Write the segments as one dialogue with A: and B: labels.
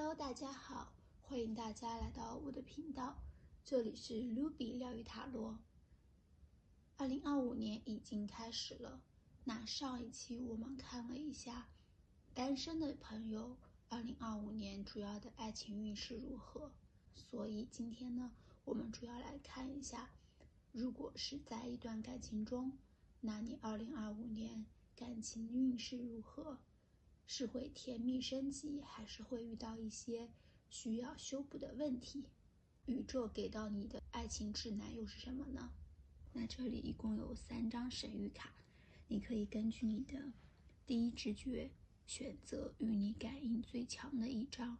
A: Hello， 大家好，欢迎大家来到我的频道，这里是 Ruby 疗愈塔罗。2025年已经开始了，那上一期我们看了一下单身的朋友2025年主要的爱情运势如何，所以今天呢，我们主要来看一下，如果是在一段感情中，那你2025年感情运势如何？是会甜蜜升级，还是会遇到一些需要修补的问题？宇宙给到你的爱情指南又是什么呢？那这里一共有3张神谕卡，你可以根据你的第一直觉选择与你感应最强的一张。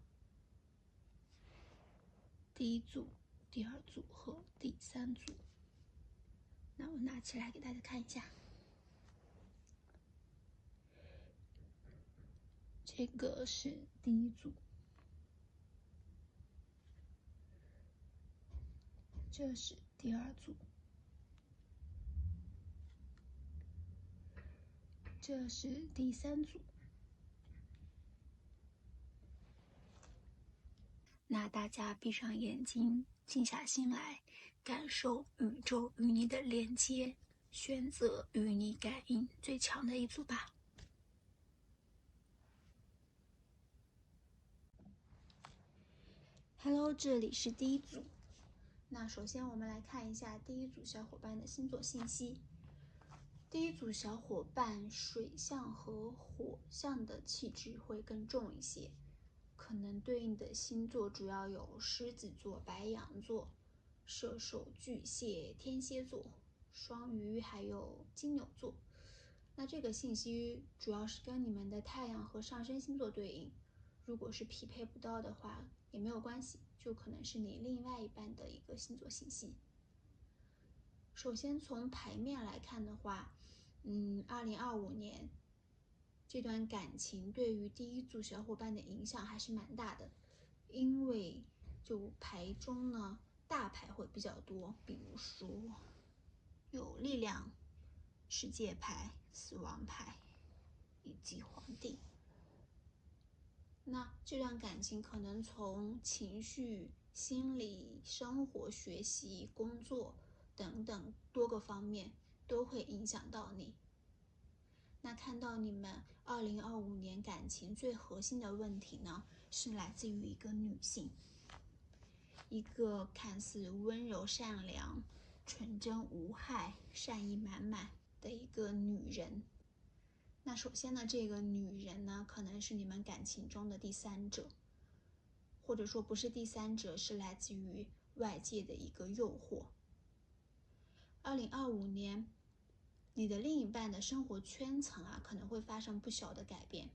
A: 第一组、第二组和第3组。那我拿起来给大家看一下。这个是第一组，这是第二组，这是第3组。那大家闭上眼睛，静下心来，感受宇宙与你的连接，选择与你感应最强的一组吧。Hello， 这里是第一组。那首先我们来看一下第一组小伙伴的星座信息。第一组小伙伴水象和火象的气质会更重一些，可能对应的星座主要有狮子座、白羊座、射手、巨蟹、天蝎座、双鱼还有金牛座。那这个信息主要是跟你们的太阳和上升星座对应，如果是匹配不到的话也没有关系，就可能是你另外一半的一个星座信息。首先从牌面来看的话，2025年这段感情对于第一组小伙伴的影响还是蛮大的，因为就牌中呢，大牌会比较多，比如说有力量、世界牌、死亡牌以及皇帝。那这段感情可能从情绪、心理、生活、学习、工作等等多个方面都会影响到你。那看到你们2025年感情最核心的问题呢，是来自于一个女性，一个看似温柔善良、纯真无害、善意满满的一个女人。那首先呢，这个女人呢，可能是你们感情中的第三者，或者说不是第三者，是来自于外界的一个诱惑。2025年你的另一半的生活圈层可能会发生不小的改变，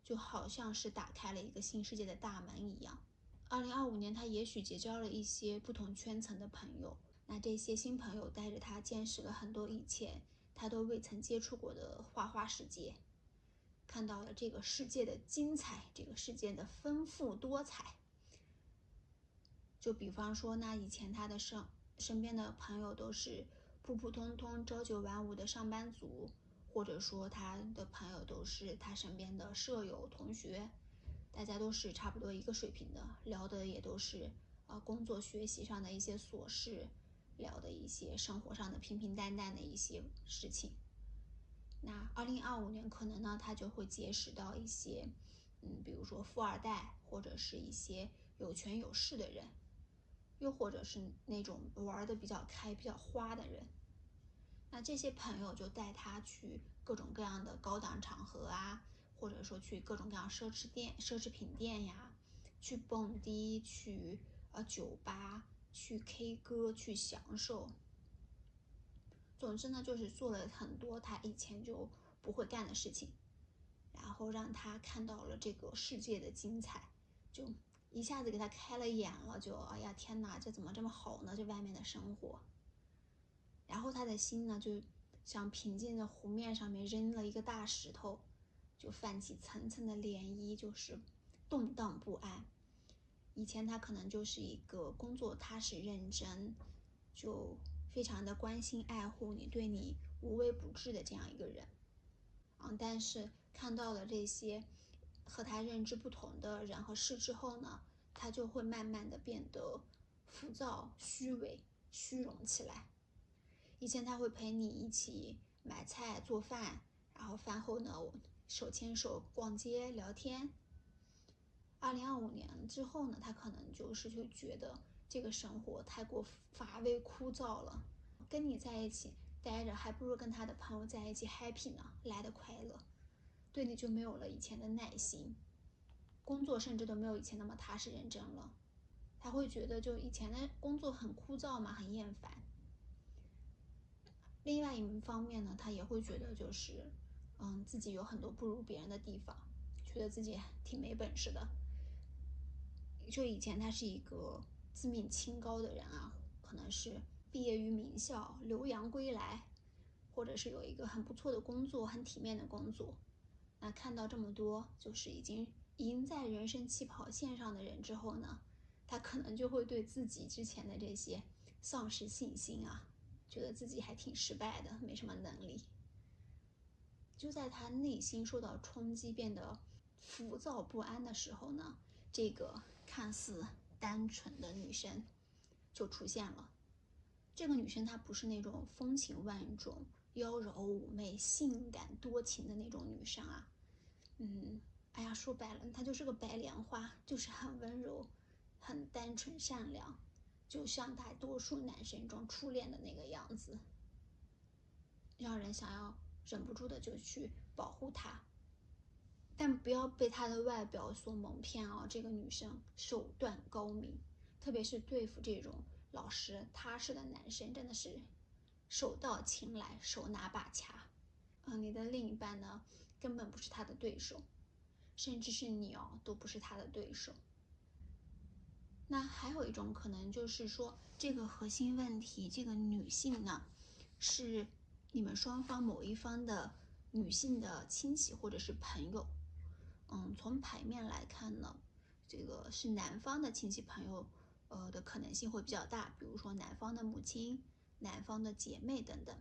A: 就好像是打开了一个新世界的大门一样。2025年他也许结交了一些不同圈层的朋友，那这些新朋友带着他见识了很多以前他都未曾接触过的花世界，看到了这个世界的精彩，这个世界的丰富多彩。就比方说，那以前他的身边的朋友都是普普通通朝9晚5的上班族，或者说他的朋友都是他身边的舍友、同学，大家都是差不多一个水平的，聊的也都是工作学习上的一些琐事，聊的一些生活上的平平淡淡的一些事情。那2025年可能呢，他就会结识到一些比如说富二代，或者是一些有权有势的人，又或者是那种玩的比较开、比较花的人。那这些朋友就带他去各种各样的高档场合或者说去各种各样奢侈品店呀，去蹦迪，去酒吧，去 K 歌，去享受。总之呢，就是做了很多他以前就不会干的事情，然后让他看到了这个世界的精彩，就一下子给他开了眼了，就哎呀天哪，这怎么这么好呢？这外面的生活。然后他的心呢，就像平静的湖面上面扔了一个大石头，就泛起层层的涟漪，就是动荡不安。以前他可能就是一个工作踏实认真，就非常的关心爱护你，对你无微不至的这样一个人。但是看到了这些和他认知不同的人和事之后呢，他就会慢慢的变得浮躁、虚伪、虚荣起来。以前他会陪你一起买菜做饭，然后饭后呢手牵手逛街聊天。2025年之后呢，他可能就是会觉得这个生活太过乏味枯燥了，跟你在一起待着还不如跟他的朋友在一起 happy 呢，来得快乐。对你就没有了以前的耐心，工作甚至都没有以前那么踏实认真了。他会觉得就以前的工作很枯燥嘛，很厌烦。另外一方面呢，他也会觉得就是自己有很多不如别人的地方，觉得自己挺没本事的。就以前他是一个自命清高的人啊，可能是毕业于名校，留洋归来，或者是有一个很不错的工作，很体面的工作。那看到这么多就是已经赢在人生起跑线上的人之后呢，他可能就会对自己之前的这些丧失信心啊，觉得自己还挺失败的，没什么能力。就在他内心受到冲击，变得浮躁不安的时候呢，这个看似单纯的女生就出现了。这个女生她不是那种风情万种、妖娆妩媚、性感多情的那种女生啊，哎呀，说白了，她就是个白莲花，就是很温柔、很单纯善良，就像大多数男生中初恋的那个样子，让人想要忍不住的就去保护她。但不要被她的外表所蒙骗啊！这个女生手段高明，特别是对付这种老实踏实的男生，真的是手到擒来，手拿把掐。你的另一半呢，根本不是他的对手，甚至是你都不是他的对手。那还有一种可能就是说，这个核心问题，这个女性呢，是你们双方某一方的女性的亲戚或者是朋友。从牌面来看呢，这个是男方的亲戚朋友，的可能性会比较大，比如说男方的母亲、男方的姐妹等等。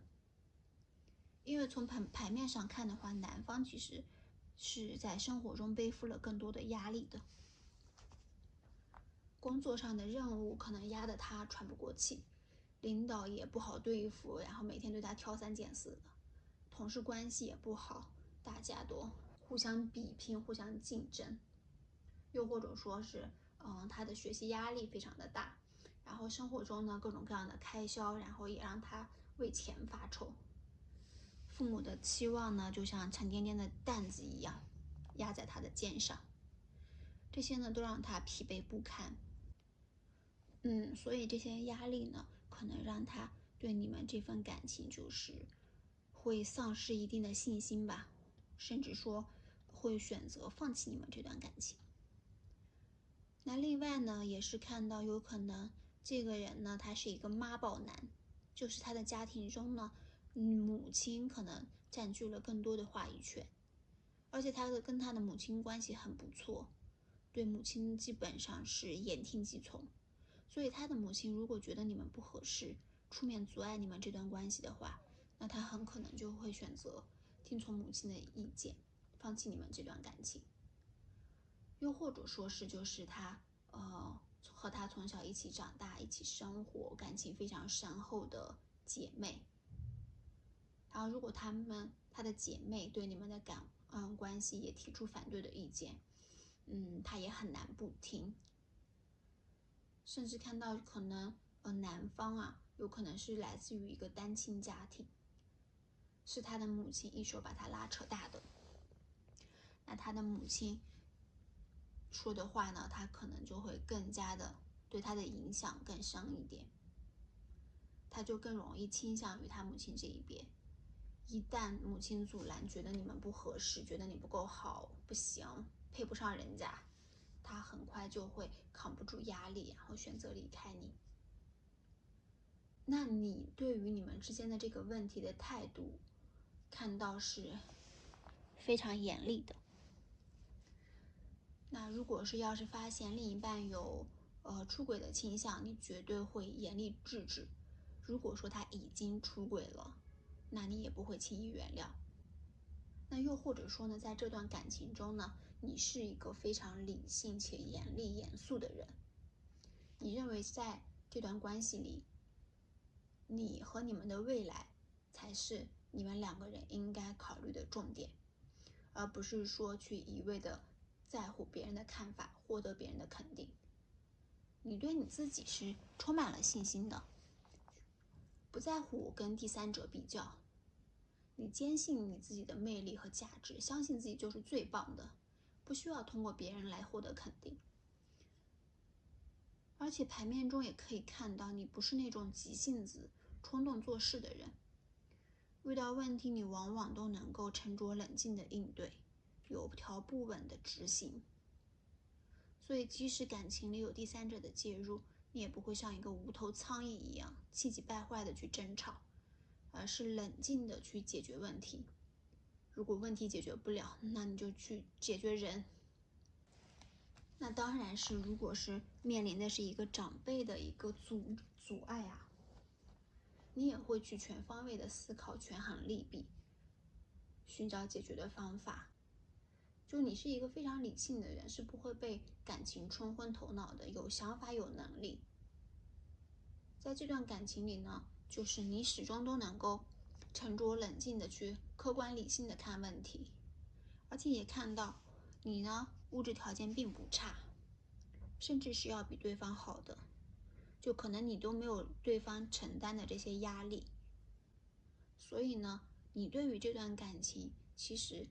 A: 因为从牌面上看的话，男方其实是在生活中背负了更多的压力的，工作上的任务可能压得他喘不过气，领导也不好对付，然后每天对他挑三拣四的，同事关系也不好，大家都互相比拼、互相竞争，又或者说是，他的学习压力非常的大，然后生活中呢各种各样的开销，然后也让他为钱发愁。父母的期望呢，就像沉甸甸的担子一样，压在他的肩上，这些呢都让他疲惫不堪。所以这些压力呢，可能让他对你们这份感情就是会丧失一定的信心吧，甚至说会选择放弃你们这段感情。那另外呢，也是看到有可能这个人呢，他是一个妈宝男，就是他的家庭中呢，母亲可能占据了更多的话语权，而且跟他的母亲关系很不错，对母亲基本上是言听计从，所以他的母亲如果觉得你们不合适，出面阻碍你们这段关系的话，那他很可能就会选择听从母亲的意见，放弃你们这段感情。又或者说是就是他和他从小一起长大一起生活感情非常深厚的姐妹，然后如果他的姐妹对你们的关系也提出反对的意见，他也很难不听。甚至看到可能男方有可能是来自于一个单亲家庭，是他的母亲一手把他拉扯大的，那他的母亲说的话呢，他可能就会更加的对他的影响更深一点，他就更容易倾向于他母亲这一边。一旦母亲阻拦，觉得你们不合适，觉得你不够好，不行，配不上人家，他很快就会扛不住压力，然后选择离开你。那你对于你们之间的这个问题的态度，看到是非常严厉的。那如果是要是发现另一半有出轨的倾向，你绝对会严厉制止。如果说他已经出轨了，那你也不会轻易原谅。那又或者说呢，在这段感情中呢，你是一个非常理性且严厉严肃的人，你认为在这段关系里，你和你们的未来才是你们两个人应该考虑的重点，而不是说去一味的在乎别人的看法，获得别人的肯定。你对你自己是充满了信心的，不在乎跟第三者比较，你坚信你自己的魅力和价值，相信自己就是最棒的，不需要通过别人来获得肯定。而且牌面中也可以看到，你不是那种急性子、冲动做事的人，遇到问题你往往都能够沉着冷静的应对，有条不紊的执行。所以即使感情里有第三者的介入，你也不会像一个无头苍蝇一样气急败坏的去争吵，而是冷静的去解决问题。如果问题解决不了，那你就去解决人。那当然是，如果是面临的是一个长辈的一个阻碍啊，你也会去全方位的思考，权衡利弊，寻找解决的方法。就你是一个非常理性的人，是不会被感情冲昏头脑的，有想法有能力。在这段感情里呢，就是你始终都能够沉着冷静的去客观理性的看问题，而且也看到你呢物质条件并不差，甚至是要比对方好的，就可能你都没有对方承担的这些压力。所以呢，你对于这段感情其实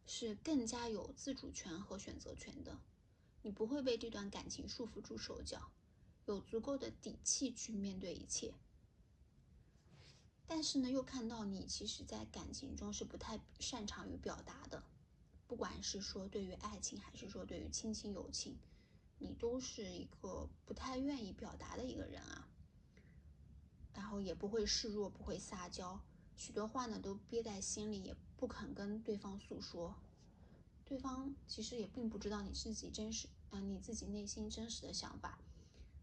A: 是更加有自主权和选择权的，你不会被这段感情束缚住手脚，有足够的底气去面对一切。但是呢，又看到你其实在感情中是不太擅长于表达的，不管是说对于爱情还是说对于亲情友情，你都是一个不太愿意表达的一个人啊。然后也不会示弱，不会撒娇，许多话呢都憋在心里，也不肯跟对方诉说。对方其实也并不知道你自己你自己内心真实的想法，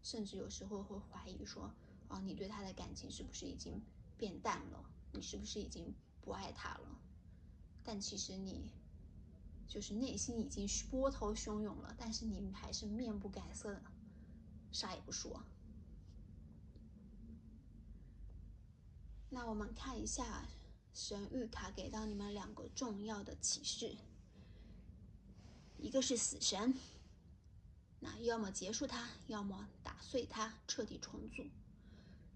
A: 甚至有时候会怀疑说，你对他的感情是不是已经变淡了？你是不是已经不爱他了？但其实你就是内心已经波涛汹涌了，但是你还是面不改色的，啥也不说。那我们看一下神谕卡给到你们两个重要的启示，一个是死神，那要么结束它，要么打碎它，彻底重组。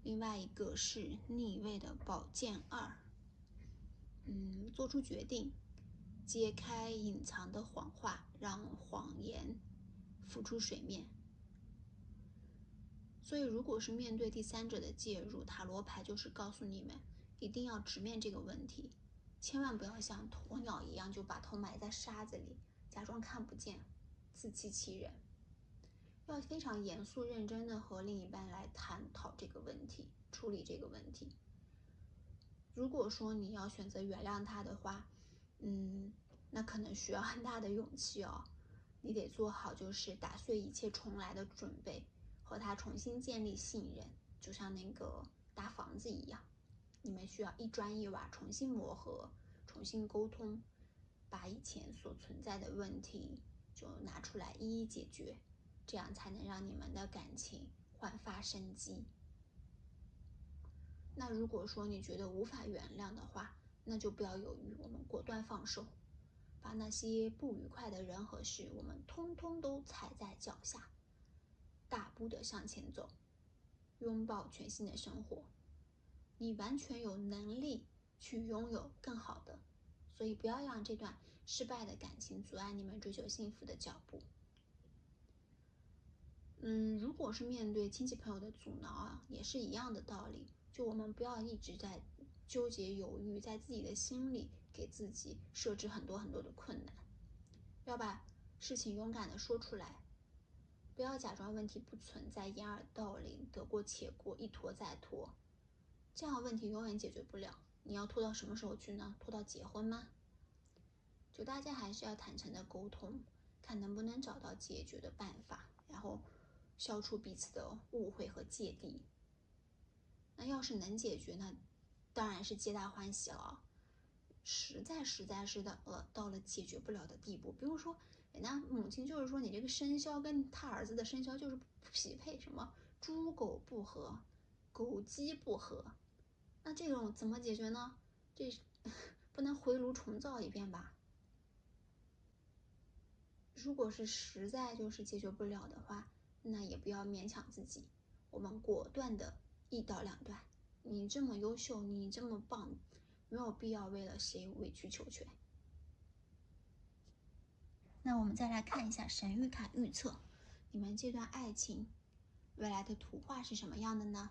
A: 另外一个是逆位的宝剑2，做出决定，揭开隐藏的谎话，让谎言浮出水面。所以如果是面对第三者的介入，塔罗牌就是告诉你们一定要直面这个问题，千万不要像鸵鸟一样就把头埋在沙子里，假装看不见，自欺欺人。要非常严肃认真的和另一半来探讨这个问题，处理这个问题。如果说你要选择原谅他的话，那可能需要很大的勇气哦。你得做好就是打碎一切重来的准备，和他重新建立信任，就像那个搭房子一样，你们需要一砖一瓦重新磨合，重新沟通，把以前所存在的问题就拿出来一一解决，这样才能让你们的感情焕发生机。那如果说你觉得无法原谅的话，那就不要犹豫，我们果断放手，把那些不愉快的人和事，我们通通都踩在脚下，大步的向前走，拥抱全新的生活。你完全有能力去拥有更好的，所以不要让这段失败的感情阻碍你们追求幸福的脚步。如果是面对亲戚朋友的阻挠啊，也是一样的道理。就我们不要一直在纠结犹豫，在自己的心里给自己设置很多很多的困难，要把事情勇敢的说出来，不要假装问题不存在，掩耳盗铃，得过且过，一拖再拖，这样问题永远解决不了。你要拖到什么时候去呢？拖到结婚吗？就大家还是要坦诚的沟通，看能不能找到解决的办法，然后消除彼此的误会和芥蒂。那要是能解决呢，当然是皆大欢喜了。实在是到了解决不了的地步。比如说，人家母亲就是说你这个生肖跟他儿子的生肖就是不匹配，什么猪狗不合，狗鸡不合，那这种怎么解决呢？这不能回炉重造一遍吧？如果是实在就是解决不了的话，那也不要勉强自己，我们果断的一刀两断。你这么优秀，你这么棒，没有必要为了谁委曲求全。那我们再来看一下神谕卡预测，你们这段爱情未来的图画是什么样的呢？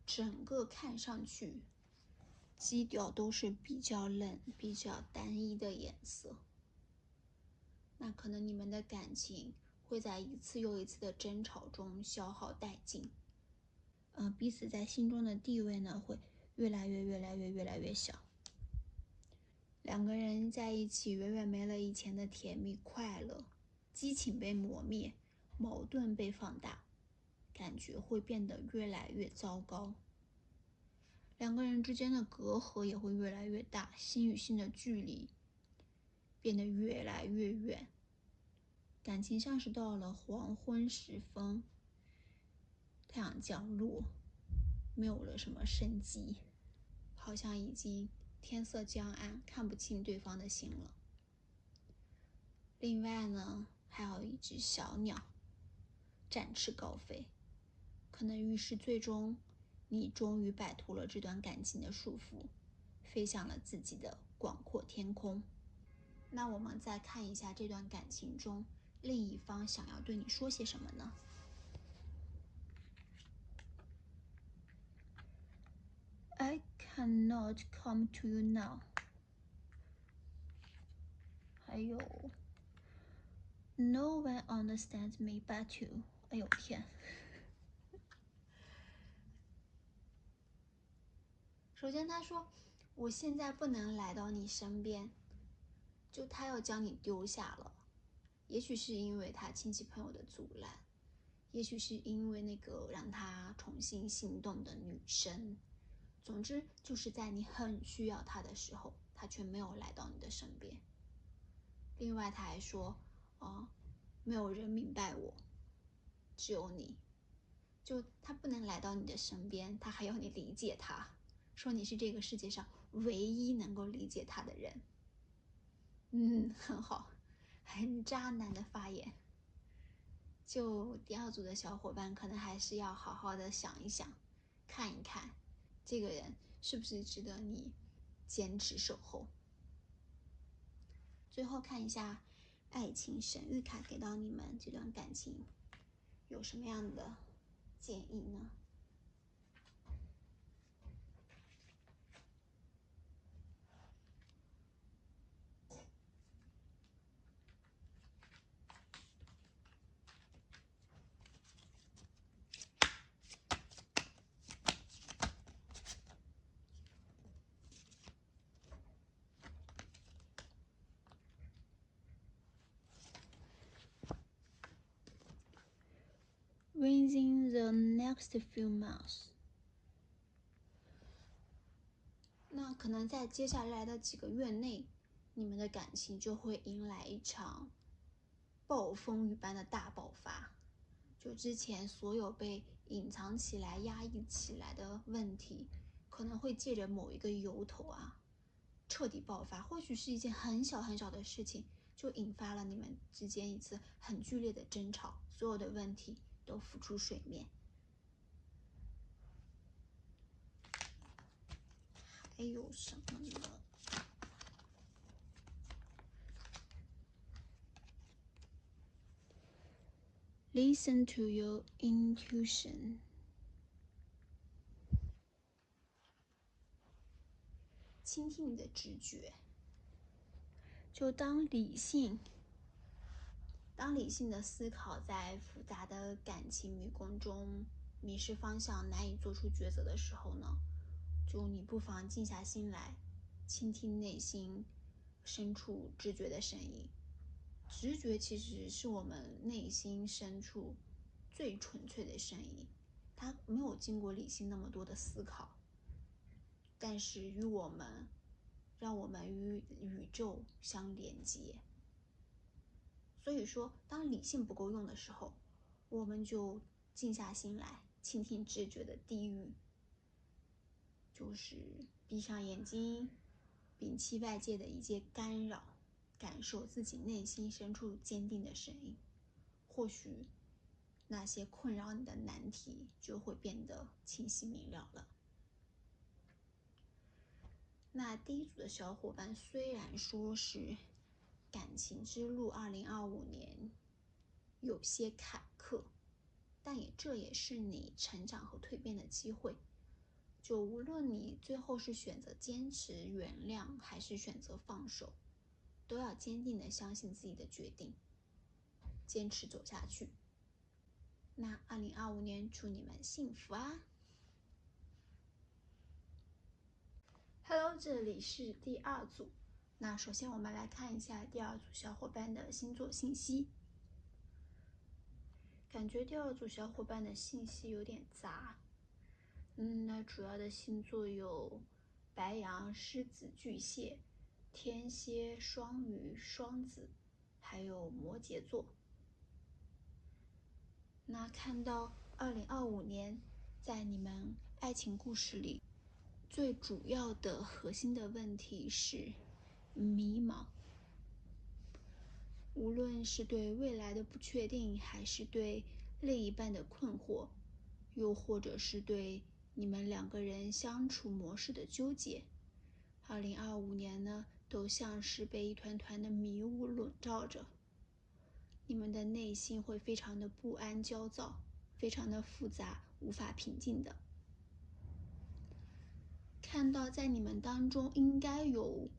A: 整个看上去基调都是比较冷、比较单一的颜色。那可能你们的感情会在一次又一次的争吵中消耗殆尽。彼此在心中的地位呢，会越来越小。两个人在一起远远没了以前的甜蜜快乐，激情被磨灭，矛盾被放大，感觉会变得越来越糟糕。两个人之间的隔阂也会越来越大，心与心的距离变得越来越远。感情像是到了黄昏时分，太阳降落，没有了什么生机，好像已经天色将暗，看不清对方的心了。另外呢，还有一只小鸟展翅高飞，可能预示最终你终于摆脱了这段感情的束缚，飞向了自己的广阔天空。那我们再看一下这段感情中，另一方想要对你说些什么呢？I cannot come to you now。还有 No one understands me but you。哎呦天！首先他说，我现在不能来到你身边，就他要将你丢下了。也许是因为他亲戚朋友的阻拦，也许是因为那个让他重新心动的女生。总之就是在你很需要他的时候，他却没有来到你的身边。另外他还说，没有人明白我，只有你。就他不能来到你的身边，他还要你理解他，说你是这个世界上唯一能够理解他的人。很好，很渣男的发言。就第二组的小伙伴可能还是要好好的想一想，看一看这个人是不是值得你坚持守候。最后看一下爱情神谕卡给到你们这段感情有什么样的建议呢？Within the next few months， 那可能在接下来的几个月内，你们的感情就会迎来一场暴风雨般的大爆发。就之前所有被隐藏起来、压抑起来的问题，可能会借着某一个由头彻底爆发。或许是一件很小很小的事情，就引发了你们之间一次很剧烈的争吵，所有的问题都浮出水面。还有什么呢？Listen to your intuition。倾听你的直觉。就当理性的思考在复杂的感情迷宫中迷失方向，难以做出抉择的时候呢，就你不妨静下心来，倾听内心深处直觉的声音。直觉其实是我们内心深处最纯粹的声音，它没有经过理性那么多的思考，但是让我们与宇宙相连接。所以说，当理性不够用的时候，我们就静下心来，倾听直觉的低语，就是闭上眼睛，摒弃外界的一切干扰，感受自己内心深处坚定的声音。或许那些困扰你的难题就会变得清晰明了了。那第一组的小伙伴虽然说是感情之路2025年有些坎坷，但这也是你成长和蜕变的机会。就无论你最后是选择坚持原谅还是选择放手，都要坚定地相信自己的决定，坚持走下去。那2025年祝你们幸福啊。Hello， 这里是第二组。那首先我们来看一下第二组小伙伴的星座信息。感觉第二组小伙伴的信息有点杂。那主要的星座有白羊、狮子、巨蟹、天蝎、双鱼、双子，还有摩羯座。那看到2025年在你们爱情故事里最主要的核心的问题是迷茫，无论是对未来的不确定，还是对另一半的困惑，又或者是对你们两个人相处模式的纠结，2025年呢，都像是被一团团的迷雾笼罩着。你们的内心会非常的不安、焦躁，非常的复杂，无法平静的。看到在你们当中应该有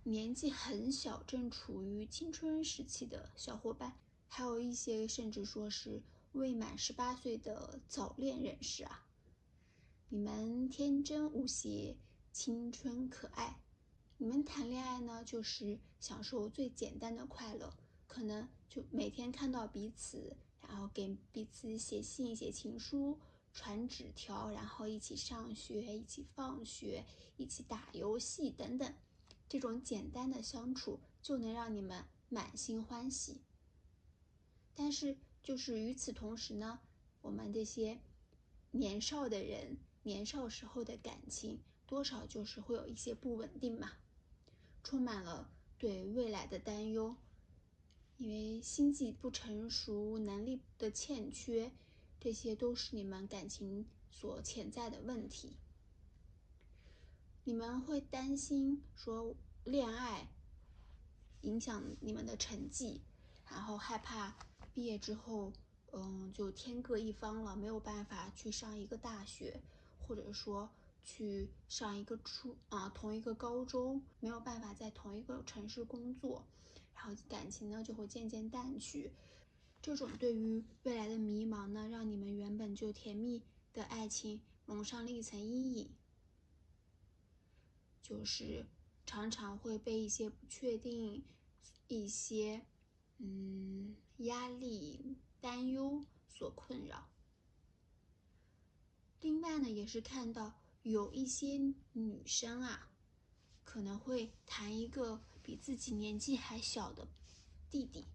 A: 年纪很小，正处于青春时期的小伙伴，还有一些甚至说是未满18岁的早恋人士啊。你们天真无邪，青春可爱。你们谈恋爱呢，就是享受最简单的快乐，可能就每天看到彼此，然后给彼此写信、写情书、传纸条，然后一起上学、一起放学、一起打游戏等等，这种简单的相处就能让你们满心欢喜。但是就是与此同时呢，我们这些年少的人，年少时候的感情多少就是会有一些不稳定嘛，充满了对未来的担忧，因为心计不成熟，能力的欠缺，这些都是你们感情所潜在的问题。你们会担心说恋爱影响你们的成绩，然后害怕毕业之后就天各一方了，没有办法去上一个大学，或者说去上一个同一个高中，没有办法在同一个城市工作，然后感情呢就会渐渐淡去。这种对于未来的迷茫呢，让你们原本就甜蜜的爱情蒙上了一层阴影，就是常常会被一些不确定、一些压力、担忧所困扰。另外呢，也是看到有一些女生啊，可能会谈一个比自己年纪还小的弟弟，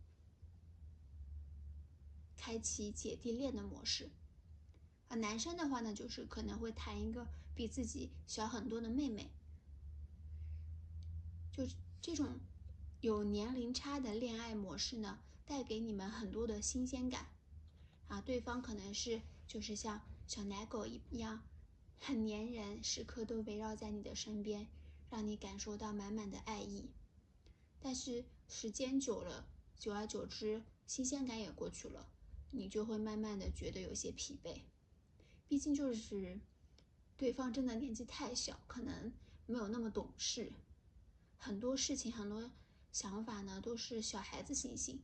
A: 开启姐弟恋的模式。男生的话呢，就是可能会谈一个比自己小很多的妹妹。就这种有年龄差的恋爱模式呢，带给你们很多的新鲜感啊，对方可能是就是像小奶狗一样很粘人，时刻都围绕在你的身边，让你感受到满满的爱意。但是时间久了，久而久之，新鲜感也过去了，你就会慢慢的觉得有些疲惫。毕竟就是对方真的年纪太小，可能没有那么懂事，很多事情很多想法呢都是小孩子心性，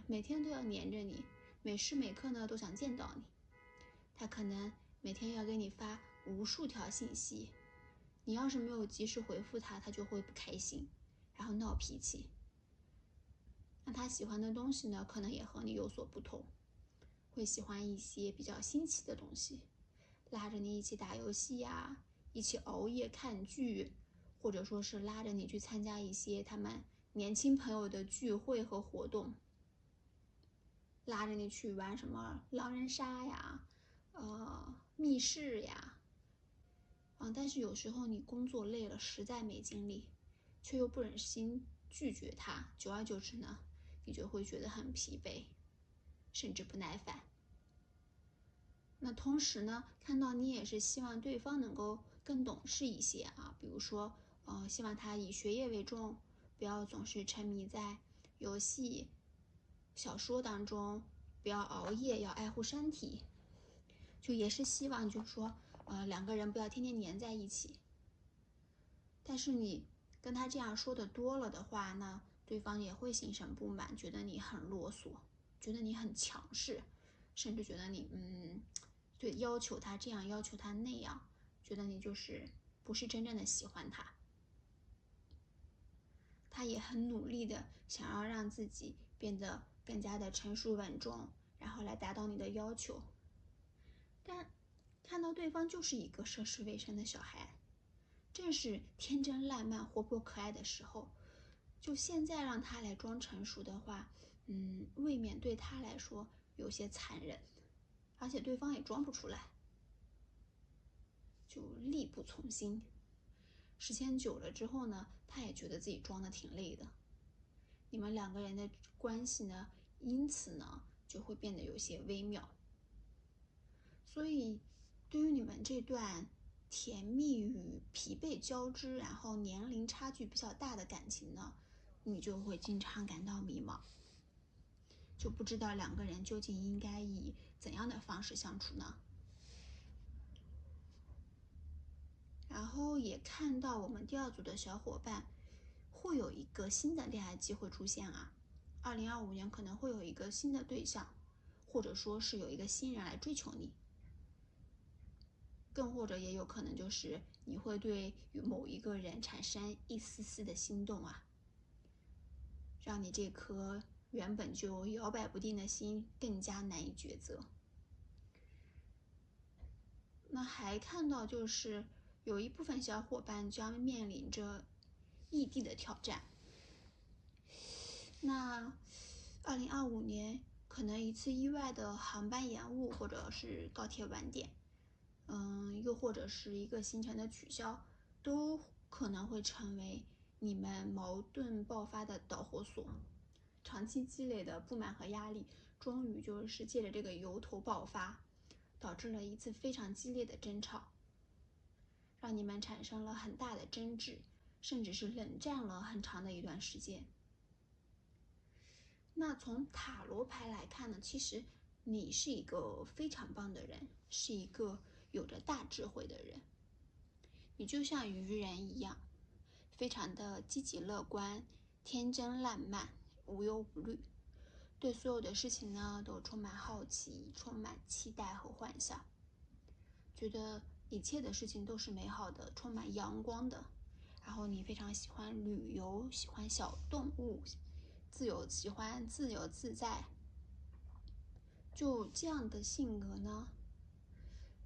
A: 每天都要黏着你，每时每刻呢都想见到你。他可能每天要给你发无数条信息，你要是没有及时回复他，他就会不开心，然后闹脾气。那他喜欢的东西呢，可能也和你有所不同，会喜欢一些比较新奇的东西，拉着你一起打游戏呀，一起熬夜看剧，或者说是拉着你去参加一些他们年轻朋友的聚会和活动，拉着你去玩什么狼人杀呀，密室呀，但是有时候你工作累了，实在没精力，却又不忍心拒绝他，久而久之呢，你就会觉得很疲惫，甚至不耐烦。那同时呢，看到你也是希望对方能够更懂事一些啊，比如说，希望他以学业为重，不要总是沉迷在游戏、小说当中，不要熬夜，要爱护身体。就也是希望，就是说，两个人不要天天黏在一起。但是你跟他这样说的多了的话，那对方也会心生不满，觉得你很啰嗦，觉得你很强势，甚至觉得你对，要求他这样，要求他那样，觉得你就是不是真正的喜欢他。他也很努力的想要让自己变得更加的成熟稳重，然后来达到你的要求。但看到对方就是一个涉世未深的小孩，正是天真烂漫、活泼可爱的时候，就现在让他来装成熟的话，未免对他来说有些残忍，而且对方也装不出来，就力不从心。时间久了之后呢，他也觉得自己装的挺累的。你们两个人的关系呢，因此呢，就会变得有些微妙。所以，对于你们这段甜蜜与疲惫交织，然后年龄差距比较大的感情呢，你就会经常感到迷茫，就不知道两个人究竟应该以怎样的方式相处呢？然后也看到我们第二组的小伙伴会有一个新的恋爱机会出现啊，2025年可能会有一个新的对象，或者说是有一个新人来追求你，更或者也有可能就是你会对某一个人产生一丝丝的心动啊，让你这颗原本就摇摆不定的心更加难以抉择。那还看到就是有一部分小伙伴将面临着异地的挑战。那2025年可能一次意外的航班延误，或者是高铁晚点，又或者是一个行程的取消，都可能会成为你们矛盾爆发的导火索。长期积累的不满和压力，终于就是借着这个由头爆发，导致了一次非常激烈的争吵，让你们产生了很大的争执，甚至是冷战了很长的一段时间。那从塔罗牌来看呢，其实你是一个非常棒的人，是一个有着大智慧的人。你就像愚人一样，非常的积极乐观，天真烂漫，无忧无虑，对所有的事情呢都充满好奇，充满期待和幻想，觉得一切的事情都是美好的，充满阳光的。然后你非常喜欢旅游，喜欢小动物，喜欢自由自在。就这样的性格呢，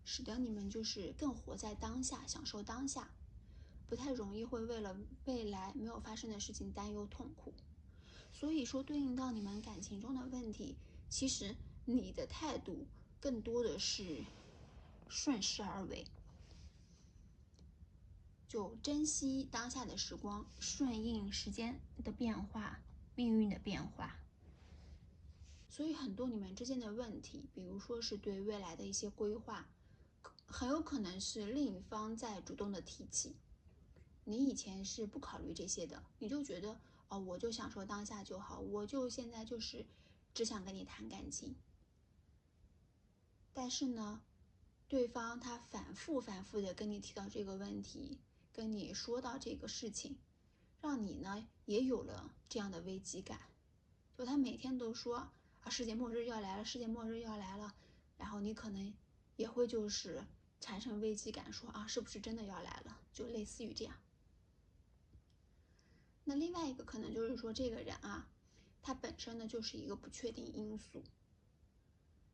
A: 使得你们就是更活在当下，享受当下，不太容易会为了未来没有发生的事情担忧痛苦。所以说，对应到你们感情中的问题，其实你的态度更多的是顺势而为，就珍惜当下的时光，顺应时间的变化，命运的变化。所以很多你们之间的问题，比如说是对未来的一些规划，很有可能是另一方在主动的提起，你以前是不考虑这些的，你就觉得我就享受当下就好，我就现在就是只想跟你谈感情。但是呢，对方他反复的跟你提到这个问题，跟你说到这个事情，让你呢也有了这样的危机感。就他每天都说世界末日要来了，世界末日要来了，然后你可能也会就是产生危机感，说啊，是不是真的要来了？就类似于这样。那另外一个可能就是说，这个人啊，他本身呢就是一个不确定因素，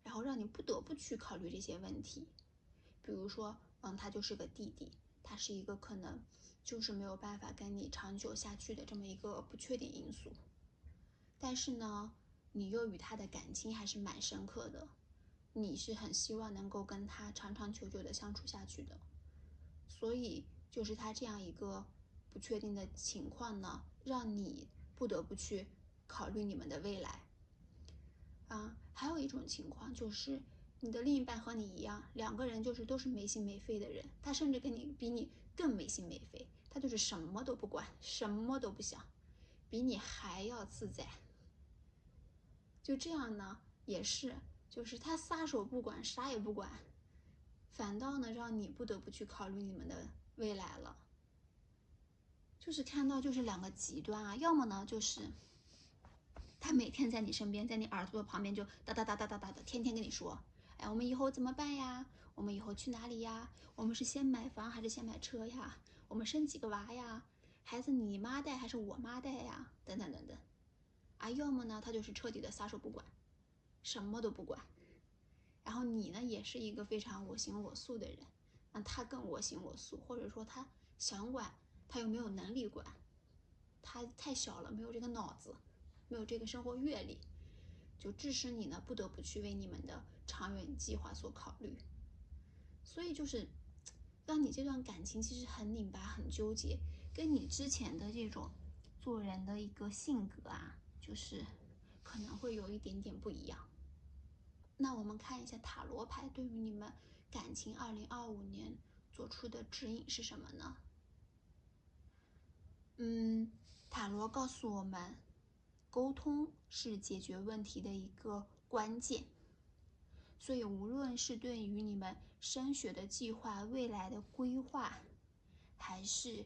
A: 然后让你不得不去考虑这些问题。比如说，他就是个弟弟，他是一个可能就是没有办法跟你长久下去的这么一个不确定因素。但是呢，你又与他的感情还是蛮深刻的，你是很希望能够跟他长长久久的相处下去的。所以就是他这样一个不确定的情况呢，让你不得不去考虑你们的未来。还有一种情况就是你的另一半和你一样，两个人就是都是没心没肺的人，他甚至比你更没心没肺，他就是什么都不管，什么都不想，比你还要自在。就这样呢，也是，就是他撒手不管，啥也不管，反倒呢让你不得不去考虑你们的未来了。就是看到就是两个极端啊，要么呢就是他每天在你身边，在你耳朵旁边就哒哒哒哒哒哒的，天天跟你说，哎，我们以后怎么办呀？我们以后去哪里呀？我们是先买房还是先买车呀？我们生几个娃呀？孩子你妈带还是我妈带呀？等等等等。要么呢他就是彻底的撒手不管，什么都不管。然后你呢也是一个非常我行我素的人，那他更我行我素，或者说他想管，他又没有能力管，他太小了，没有这个脑子，没有这个生活阅历，就致使你呢不得不去为你们的长远计划所考虑。所以就是让你这段感情其实很拧巴很纠结，跟你之前的这种做人的一个性格啊，就是可能会有一点点不一样。那我们看一下塔罗牌对于你们感情2025年做出的指引是什么呢？塔罗告诉我们，沟通是解决问题的一个关键。所以无论是对于你们升学的计划、未来的规划，还是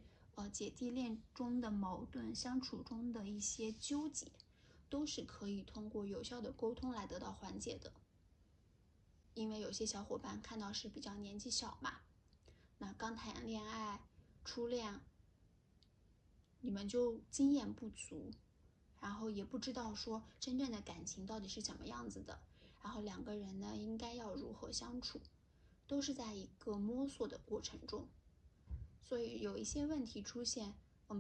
A: 姐弟恋中的矛盾、相处中的一些纠结，都是可以通过有效的沟通来得到缓解的。因为有些小伙伴看到是比较年纪小嘛，那刚谈恋爱、初恋，你们就经验不足，然后也不知道说真正的感情到底是怎么样子的，然后两个人呢应该要如何相处，都是在一个摸索的过程中。所以有一些问题出现，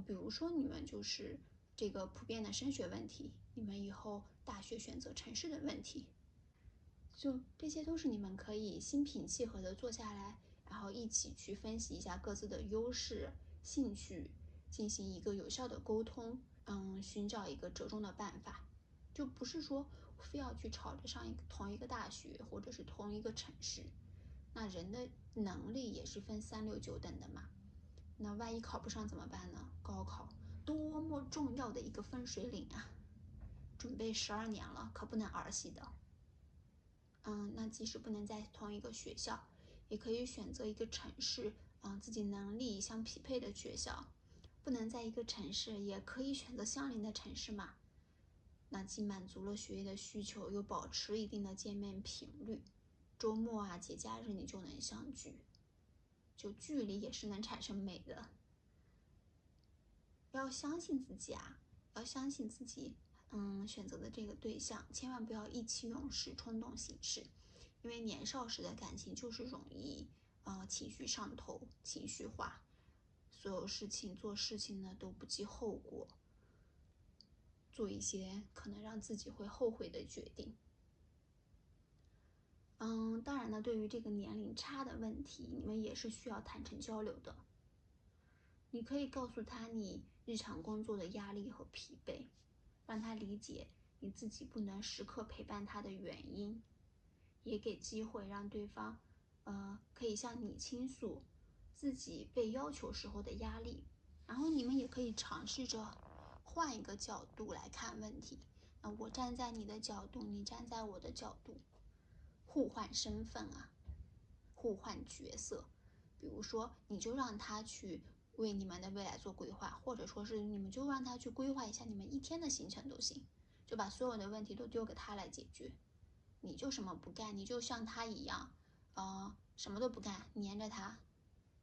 A: 比如说你们就是这个普遍的升学问题，你们以后大学选择城市的问题，就这些都是你们可以心平气和的坐下来，然后一起去分析一下各自的优势、兴趣，进行一个有效的沟通，寻找一个折中的办法。就不是说非要去吵着上同一个大学或者是同一个城市，那人的能力也是分3、6、9等的嘛。那万一考不上怎么办呢？高考多么重要的一个分水岭啊，准备12年了，可不能儿戏的。那即使不能在同一个学校，也可以选择一个城市，自己能力相匹配的学校。不能在一个城市，也可以选择相邻的城市嘛。那既满足了学业的需求，又保持一定的见面频率，周末啊、节假日你就能相聚，就距离也是能产生美的。要相信自己啊，要相信自己，选择的这个对象，千万不要意气用事、冲动行事，因为年少时的感情就是容易情绪上头、情绪化，所有事情做事情呢都不计后果，做一些可能让自己会后悔的决定。当然呢，对于这个年龄差的问题，你们也是需要坦诚交流的。你可以告诉他你日常工作的压力和疲惫，让他理解你自己不能时刻陪伴他的原因，也给机会让对方可以向你倾诉自己被要求时候的压力。然后你们也可以尝试着换一个角度来看问题，我站在你的角度，你站在我的角度，互换身份啊，互换角色。比如说你就让他去为你们的未来做规划，或者说是你们就让他去规划一下你们一天的行程都行，就把所有的问题都丢给他来解决，你就什么不干，你就像他一样什么都不干，黏着他，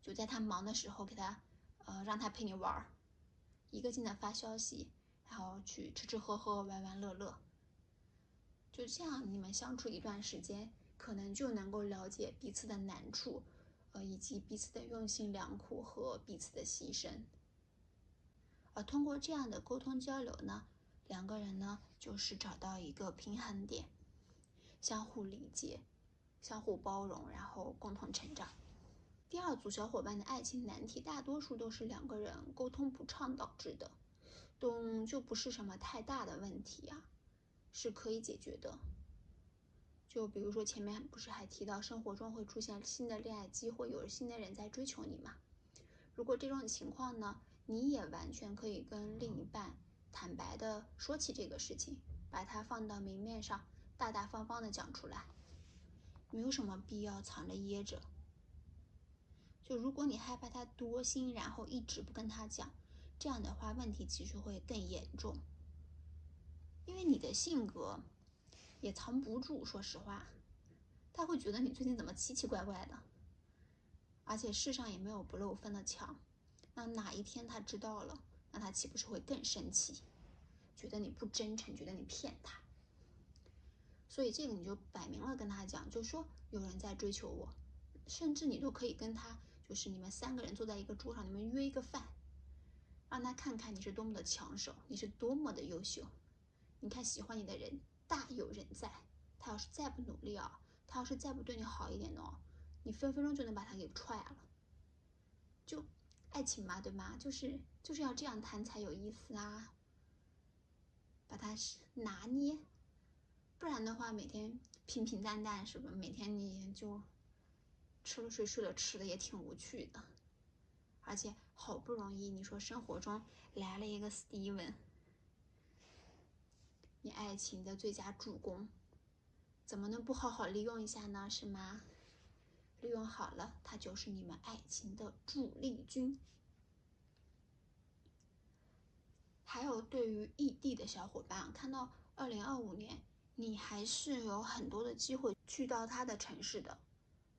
A: 就在他忙的时候给他，让他陪你玩，一个劲的发消息，然后去吃吃喝喝、玩玩乐乐。就这样，你们相处一段时间，可能就能够了解彼此的难处，以及彼此的用心良苦和彼此的牺牲。而通过这样的沟通交流呢，两个人呢就是找到一个平衡点，相互理解，相互包容，然后共同成长。第二组小伙伴的爱情难题，大多数都是两个人沟通不畅导致的，就不是什么太大的问题啊，是可以解决的。就比如说前面不是还提到生活中会出现新的恋爱机会，有新的人在追求你嘛？如果这种情况呢，你也完全可以跟另一半坦白的说起这个事情，把它放到明面上，大大方方的讲出来，没有什么必要藏着掖着。就如果你害怕他多心，然后一直不跟他讲，这样的话问题其实会更严重。因为你的性格也藏不住，说实话，他会觉得你最近怎么奇奇怪怪的，而且世上也没有不漏风的墙。那哪一天他知道了，那他岂不是会更生气，觉得你不真诚，觉得你骗他？所以这个你就摆明了跟他讲，就说有人在追求我，甚至你都可以跟他，就是你们3个人坐在一个桌上，你们约一个饭，让他看看你是多么的抢手，你是多么的优秀。你看喜欢你的人大有人在，他要是再不努力啊，他要是再不对你好一点哦，你分分钟就能把他给踹了。就爱情嘛，对吗？就是要这样谈才有意思啊，把它拿捏，不然的话每天平平淡淡是吧？每天你就吃了睡，睡了吃的，也挺无趣的。而且好不容易你说生活中来了一个 Steven， 你爱情的最佳助攻，怎么能不好好利用一下呢？是吗？利用好了，他就是你们爱情的主力军。还有对于异地的小伙伴，看到2025年你还是有很多的机会去到他的城市的，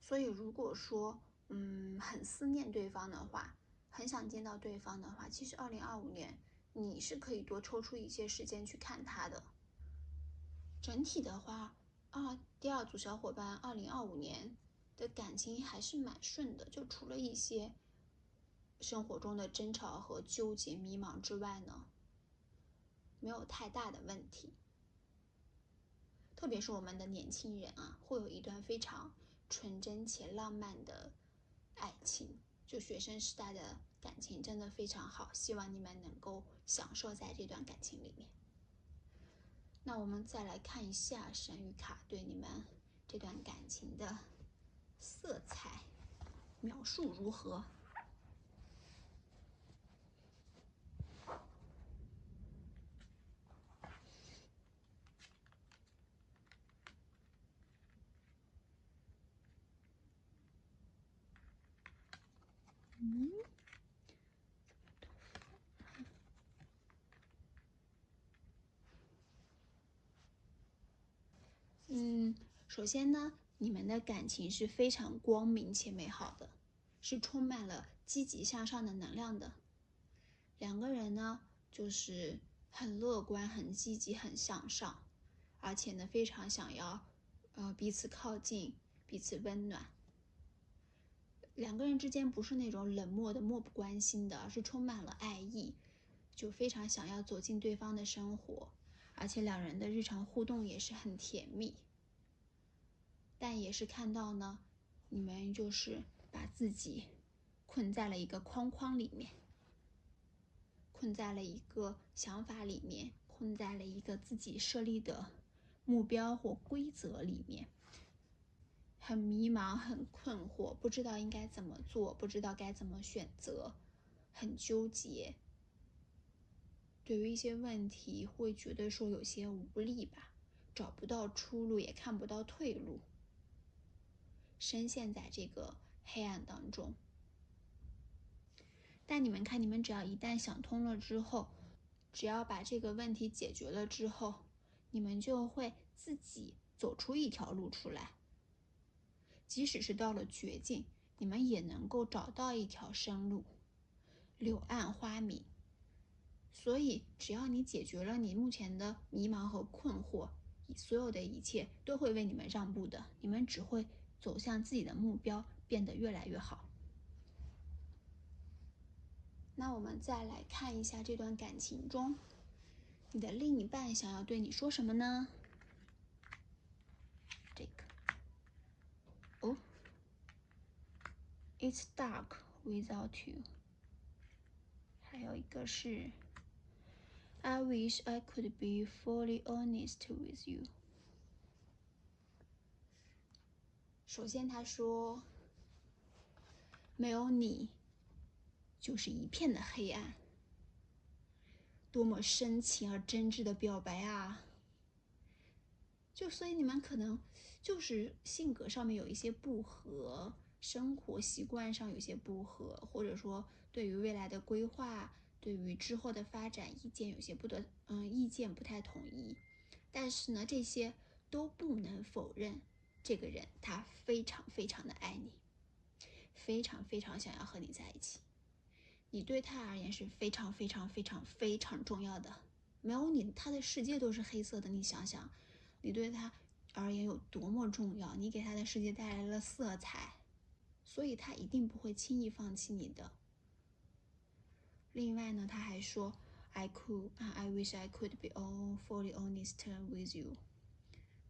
A: 所以如果说很思念对方的话，很想见到对方的话，其实2025年你是可以多抽出一些时间去看他的。整体的话，第二组小伙伴2025年的感情还是蛮顺的，就除了一些生活中的争吵和纠结迷茫之外呢，没有太大的问题。特别是我们的年轻人啊，会有一段非常纯真且浪漫的爱情，就学生时代的感情真的非常好，希望你们能够享受在这段感情里面。那我们再来看一下神谕卡对你们这段感情的色彩描述如何。首先呢，你们的感情是非常光明且美好的，是充满了积极向上的能量的。两个人呢，就是很乐观、很积极、很向上，而且呢，非常想要彼此靠近、彼此温暖。两个人之间不是那种冷漠的、漠不关心的，而是充满了爱意，就非常想要走进对方的生活，而且两人的日常互动也是很甜蜜。但也是看到呢，你们就是把自己困在了一个框框里面，困在了一个想法里面，困在了一个自己设立的目标或规则里面，很迷茫，很困惑，不知道应该怎么做，不知道该怎么选择，很纠结。对于一些问题会觉得说有些无力吧，找不到出路，也看不到退路，深陷在这个黑暗当中。但你们看，你们只要一旦想通了之后，只要把这个问题解决了之后，你们就会自己走出一条路出来。即使是到了绝境，你们也能够找到一条生路。柳暗花明。所以只要你解决了你目前的迷茫和困惑，所有的一切都会为你们让步的，你们只会走向自己的目标，变得越来越好。那我们再来看一下这段感情中，你的另一半想要对你说什么呢？这个哦 ，It's dark without you。还有一个是 I wish I could be fully honest with you。首先他说，没有你就是一片的黑暗。多么深情而真挚的表白啊！所以你们可能就是性格上面有一些不合，生活习惯上有些不合，或者说对于未来的规划，对于之后的发展意见有些意见不太统一。但是呢，这些都不能否认这个人他非常非常的爱你，非常非常想要和你在一起。你对他而言是非常非常非常非常重要的，没有你，他的世界都是黑色的。你想想，你对他而言有多么重要，你给他的世界带来了色彩，所以他一定不会轻易放弃你的。另外呢，他还说 I wish I could be fully honest with you。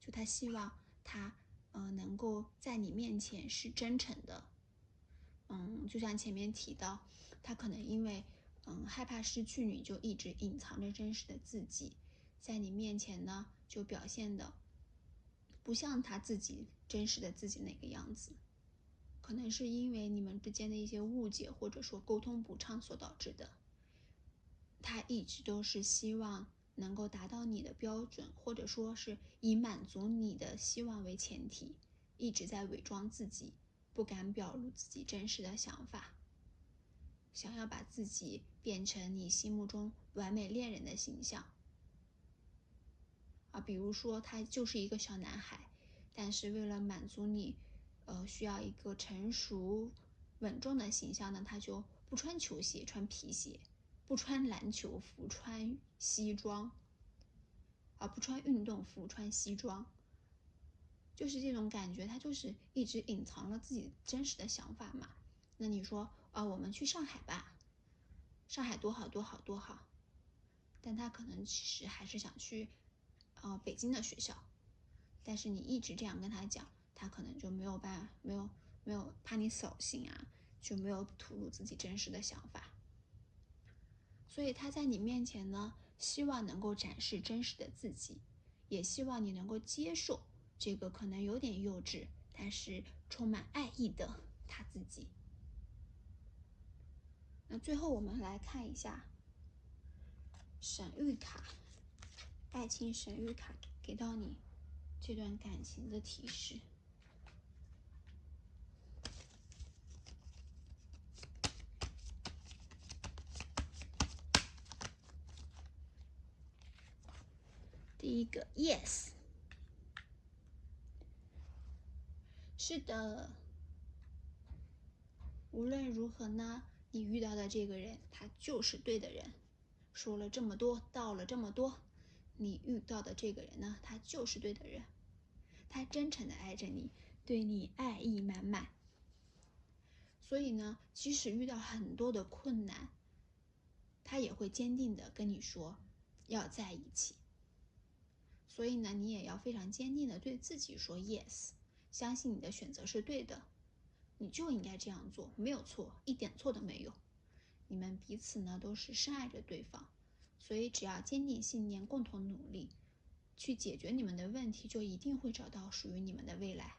A: 就他希望他能够在你面前是真诚的。就像前面提到，他可能因为害怕失去你，就一直隐藏着真实的自己，在你面前呢就表现的不像他自己真实的自己那个样子。可能是因为你们之间的一些误解，或者说沟通不畅所导致的。他一直都是希望能够达到你的标准，或者说是以满足你的希望为前提，一直在伪装自己，不敢表露自己真实的想法，想要把自己变成你心目中完美恋人的形象。比如说他就是一个小男孩，但是为了满足你需要一个成熟稳重的形象呢，他就不穿球鞋，穿皮鞋，不穿篮球服，穿西装，不穿运动服，穿西装。就是这种感觉，他就是一直隐藏了自己真实的想法嘛。那你说我们去上海吧，上海多好多好多好，但他可能其实还是想去北京的学校。但是你一直这样跟他讲，他可能就没有怕你扫兴啊，就没有吐露自己真实的想法。所以他在你面前呢，希望能够展示真实的自己，也希望你能够接受这个可能有点幼稚，但是充满爱意的他自己。那最后我们来看一下神谕卡，爱情神谕卡给到你这段感情的提示。第一个 Yes， 是的，无论如何呢，你遇到的这个人他就是对的人。说了这么多，道了这么多，你遇到的这个人呢，他就是对的人，他真诚的爱着你，对你爱意满满。所以呢，即使遇到很多的困难，他也会坚定的跟你说要在一起。所以呢，你也要非常坚定的对自己说 yes， 相信你的选择是对的，你就应该这样做，没有错，一点错都没有。你们彼此呢都是深爱着对方，所以只要坚定信念，共同努力，去解决你们的问题，就一定会找到属于你们的未来。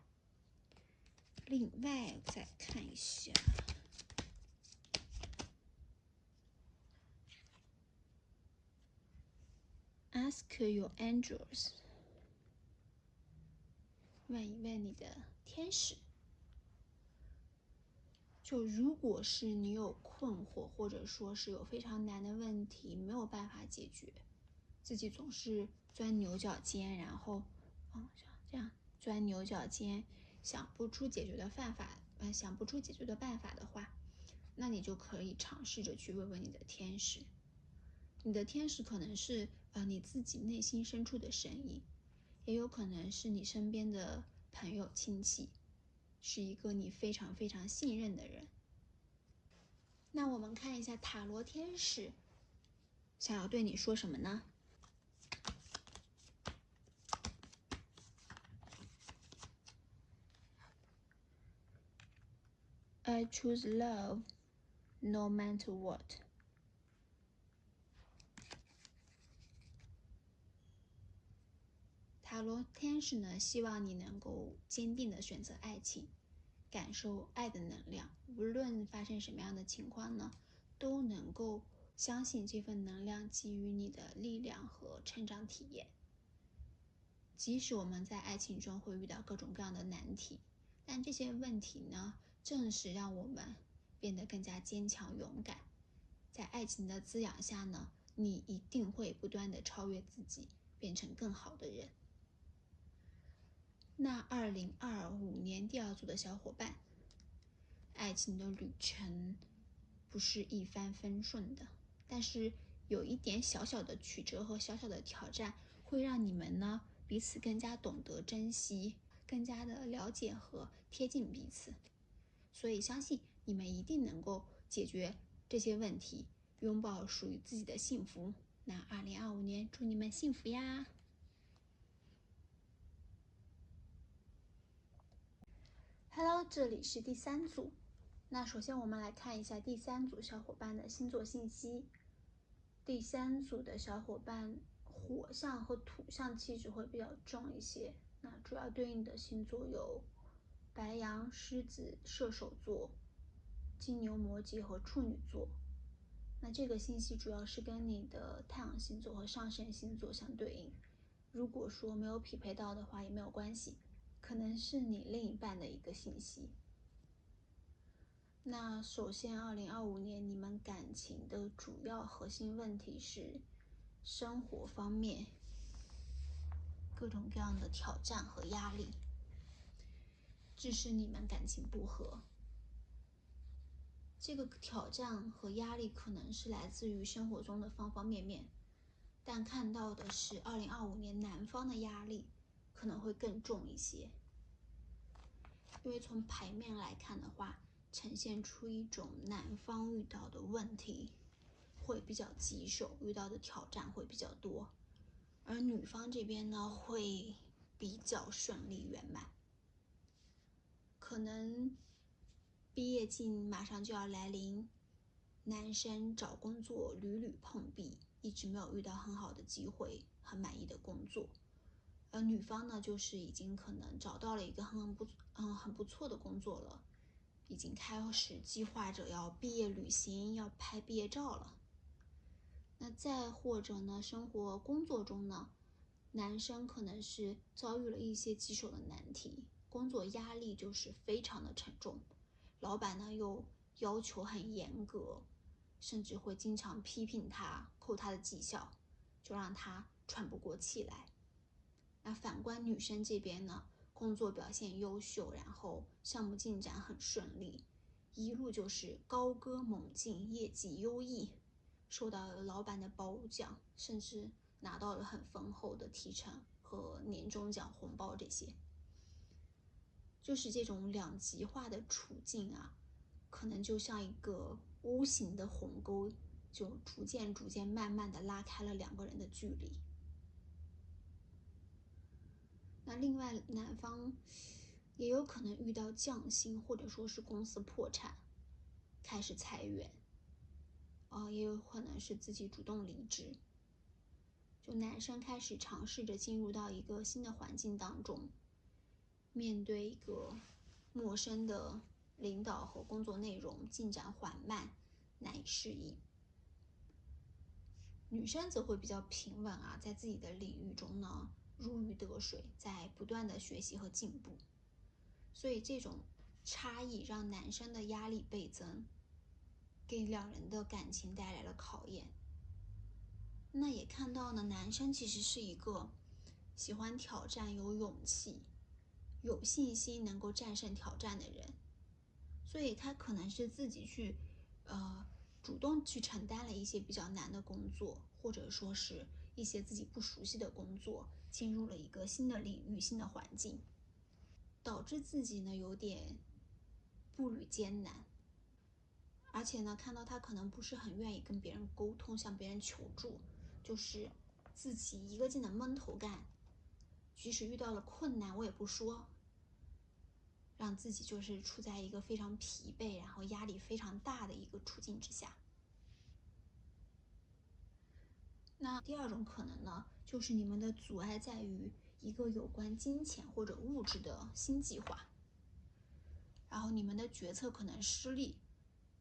A: 另外再看一下，Ask your angels， 问一问你的天使。就如果是你有困惑，或者说是有非常难的问题没有办法解决，自己总是钻牛角尖，然后像这样钻牛角尖，想不出解决的办法的话，那你就可以尝试着去问问你的天使。你的天使可能是你自己内心深处的声音，也有可能是你身边的朋友亲戚，是一个你非常非常信任的人。那我们看一下塔罗天使想要对你说什么呢？I choose love no matter what。塔罗天使呢，希望你能够坚定地选择爱情，感受爱的能量，无论发生什么样的情况呢，都能够相信这份能量给予你的力量和成长体验。即使我们在爱情中会遇到各种各样的难题，但这些问题呢，正是让我们变得更加坚强勇敢。在爱情的滋养下呢，你一定会不断地超越自己，变成更好的人。那2025年第二组的小伙伴，爱情的旅程不是一帆风顺的，但是有一点小小的曲折和小小的挑战，会让你们呢彼此更加懂得珍惜，更加的了解和贴近彼此。所以相信你们一定能够解决这些问题，拥抱属于自己的幸福。那2025年祝你们幸福呀！Hello， 这里是第三组。那首先我们来看一下第三组小伙伴的星座信息。第三组的小伙伴火象和土象气质会比较重一些，那主要对应的星座有白羊、狮子、射手座、金牛、摩羯和处女座。那这个信息主要是跟你的太阳星座和上升星座相对应，如果说没有匹配到的话也没有关系，可能是你另一半的一个信息。那首先2025年你们感情的主要核心问题是生活方面各种各样的挑战和压力，致使你们感情不和。这个挑战和压力可能是来自于生活中的方方面面，但看到的是2025年男方的压力可能会更重一些。因为从牌面来看的话，呈现出一种男方遇到的问题会比较棘手，遇到的挑战会比较多，而女方这边呢会比较顺利圆满。可能毕业季马上就要来临，男生找工作屡屡碰壁，一直没有遇到很好的机会，很满意的工作。而女方呢，就是已经可能找到了一个很不错的工作了，已经开始计划着要毕业旅行，要拍毕业照了。那再或者呢，工作中呢，男生可能是遭遇了一些棘手的难题，工作压力就是非常的沉重，老板呢又要求很严格，甚至会经常批评他，扣他的绩效，就让他喘不过气来。那反观女生这边呢，工作表现优秀，然后项目进展很顺利，一路就是高歌猛进，业绩优异，受到了老板的褒奖，甚至拿到了很丰厚的提成和年终奖红包这些。就是这种两极化的处境啊，可能就像一个无形的鸿沟，就逐渐慢慢的拉开了两个人的距离。那另外男方也有可能遇到降薪，或者说是公司破产，开始裁员，也有可能是自己主动离职。就男生开始尝试着进入到一个新的环境当中，面对一个陌生的领导和工作内容，进展缓慢，难以适应。女生则会比较平稳啊，在自己的领域中呢，如鱼得水，在不断的学习和进步。所以这种差异让男生的压力倍增，给两人的感情带来了考验。那也看到呢，男生其实是一个喜欢挑战、有勇气、有信心能够战胜挑战的人，所以他可能是自己去主动去承担了一些比较难的工作，或者说是一些自己不熟悉的工作，进入了一个新的领域、新的环境，导致自己呢有点步履艰难。而且呢，看到他可能不是很愿意跟别人沟通，向别人求助，就是自己一个劲的闷头干，即使遇到了困难我也不说，让自己就是处在一个非常疲惫，然后压力非常大的一个处境之下。那第二种可能呢，就是你们的阻碍在于一个有关金钱或者物质的新计划，然后你们的决策可能失利，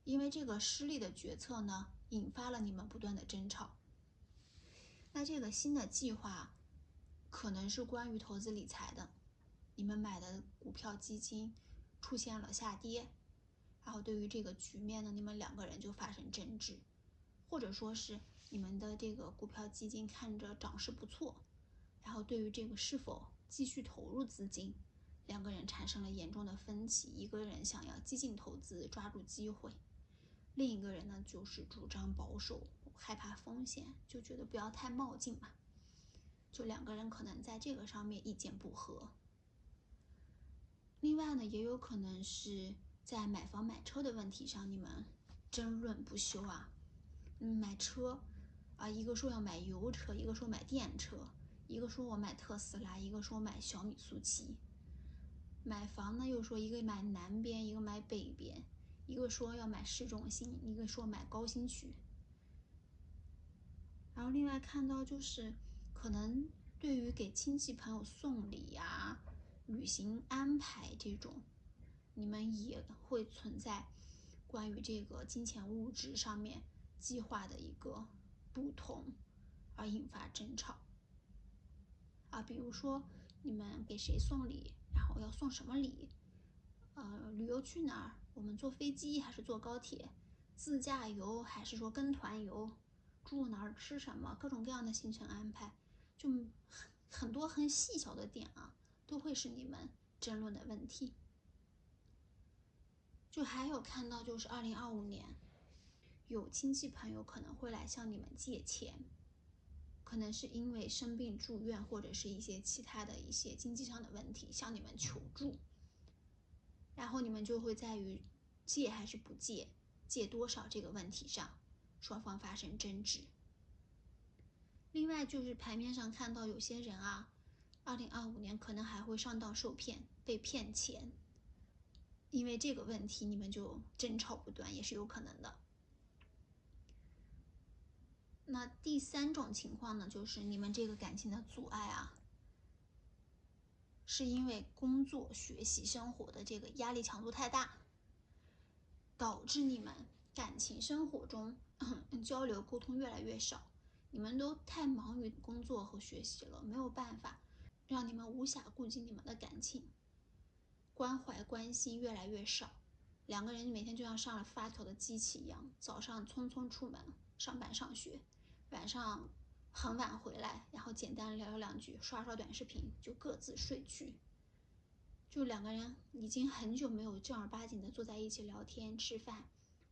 A: 因为这个失利的决策呢，引发了你们不断的争吵。那这个新的计划可能是关于投资理财的，你们买的股票基金出现了下跌，然后对于这个局面呢，你们两个人就发生争执，或者说是你们的这个股票基金看着涨势不错，然后对于这个是否继续投入资金，两个人产生了严重的分歧，一个人想要激进投资，抓住机会，另一个人呢就是主张保守，害怕风险，就觉得不要太冒进嘛，就两个人可能在这个上面意见不合。另外呢，也有可能是在买房买车的问题上，你们争论不休啊。买车啊，一个说要买油车，一个说买电车，一个说我买特斯拉，一个说买小米速七。买房呢，又说一个买南边，一个买北边，一个说要买市中心，一个说买高新区。然后另外看到就是可能对于给亲戚朋友送礼呀、旅行安排这种，你们也会存在关于这个金钱物质上面计划的一个不同，而引发争吵。比如说你们给谁送礼，然后要送什么礼，旅游去哪儿，我们坐飞机还是坐高铁，自驾游还是说跟团游，住哪儿吃什么，各种各样的行程安排，就很多很细小的点啊，都会是你们争论的问题。就还有看到就是2025年，有亲戚朋友可能会来向你们借钱，可能是因为生病住院或者是一些其他的一些经济上的问题向你们求助，然后你们就会在于借还是不借，借多少这个问题上，双方发生争执。另外就是牌面上看到有些人啊，2025年可能还会上当受骗，被骗钱，因为这个问题你们就争吵不断，也是有可能的。那第三种情况呢，就是你们这个感情的阻碍啊，是因为工作、学习、生活的这个压力强度太大，导致你们感情生活中交流沟通越来越少，你们都太忙于工作和学习了，没有办法让你们无暇顾及你们的感情，关怀关心越来越少，两个人每天就像上了发条的机器一样，早上匆匆出门上班上学，晚上很晚回来，然后简单聊两句，刷刷短视频就各自睡去。就两个人已经很久没有正儿八经的坐在一起聊天、吃饭、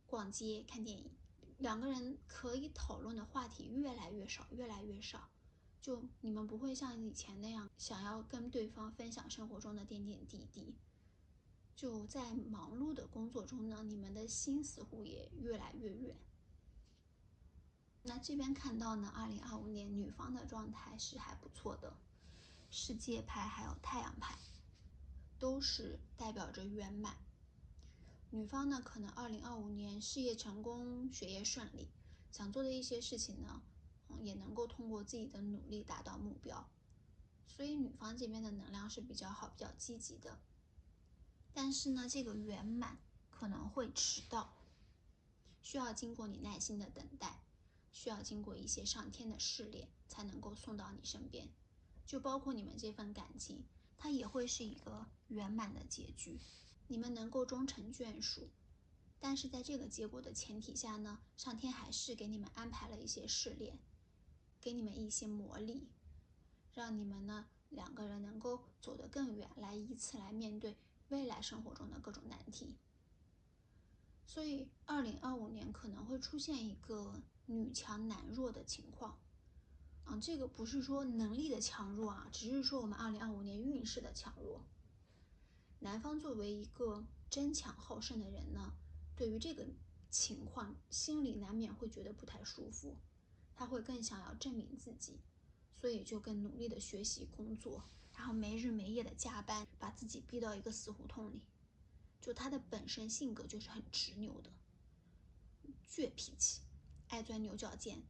A: 逛街、看电影，两个人可以讨论的话题越来越少，越来越少。就你们不会像以前那样想要跟对方分享生活中的点点滴滴。就在忙碌的工作中呢，你们的心似乎也越来越远。那这边看到呢，2025年女方的状态是还不错的，世界牌还有太阳牌都是代表着圆满。女方呢，可能2025年事业成功，学业顺利，想做的一些事情呢，也能够通过自己的努力达到目标。所以女方这边的能量是比较好、比较积极的。但是呢，这个圆满可能会迟到，需要经过你耐心的等待，需要经过一些上天的试炼，才能够送到你身边。就包括你们这份感情，它也会是一个圆满的结局，你们能够终成眷属。但是在这个结果的前提下呢，上天还是给你们安排了一些试炼，给你们一些磨砺，让你们呢两个人能够走得更远，来以此来面对未来生活中的各种难题。所以2025年可能会出现一个女强男弱的情况。这个不是说能力的强弱啊，只是说我们2025年运势的强弱。男方作为一个争强好胜的人呢，对于这个情况心里难免会觉得不太舒服，他会更想要证明自己，所以就更努力的学习工作，然后没日没夜的加班，把自己逼到一个死胡同里。就他的本身性格就是很执拗的倔脾气，爱钻牛角尖，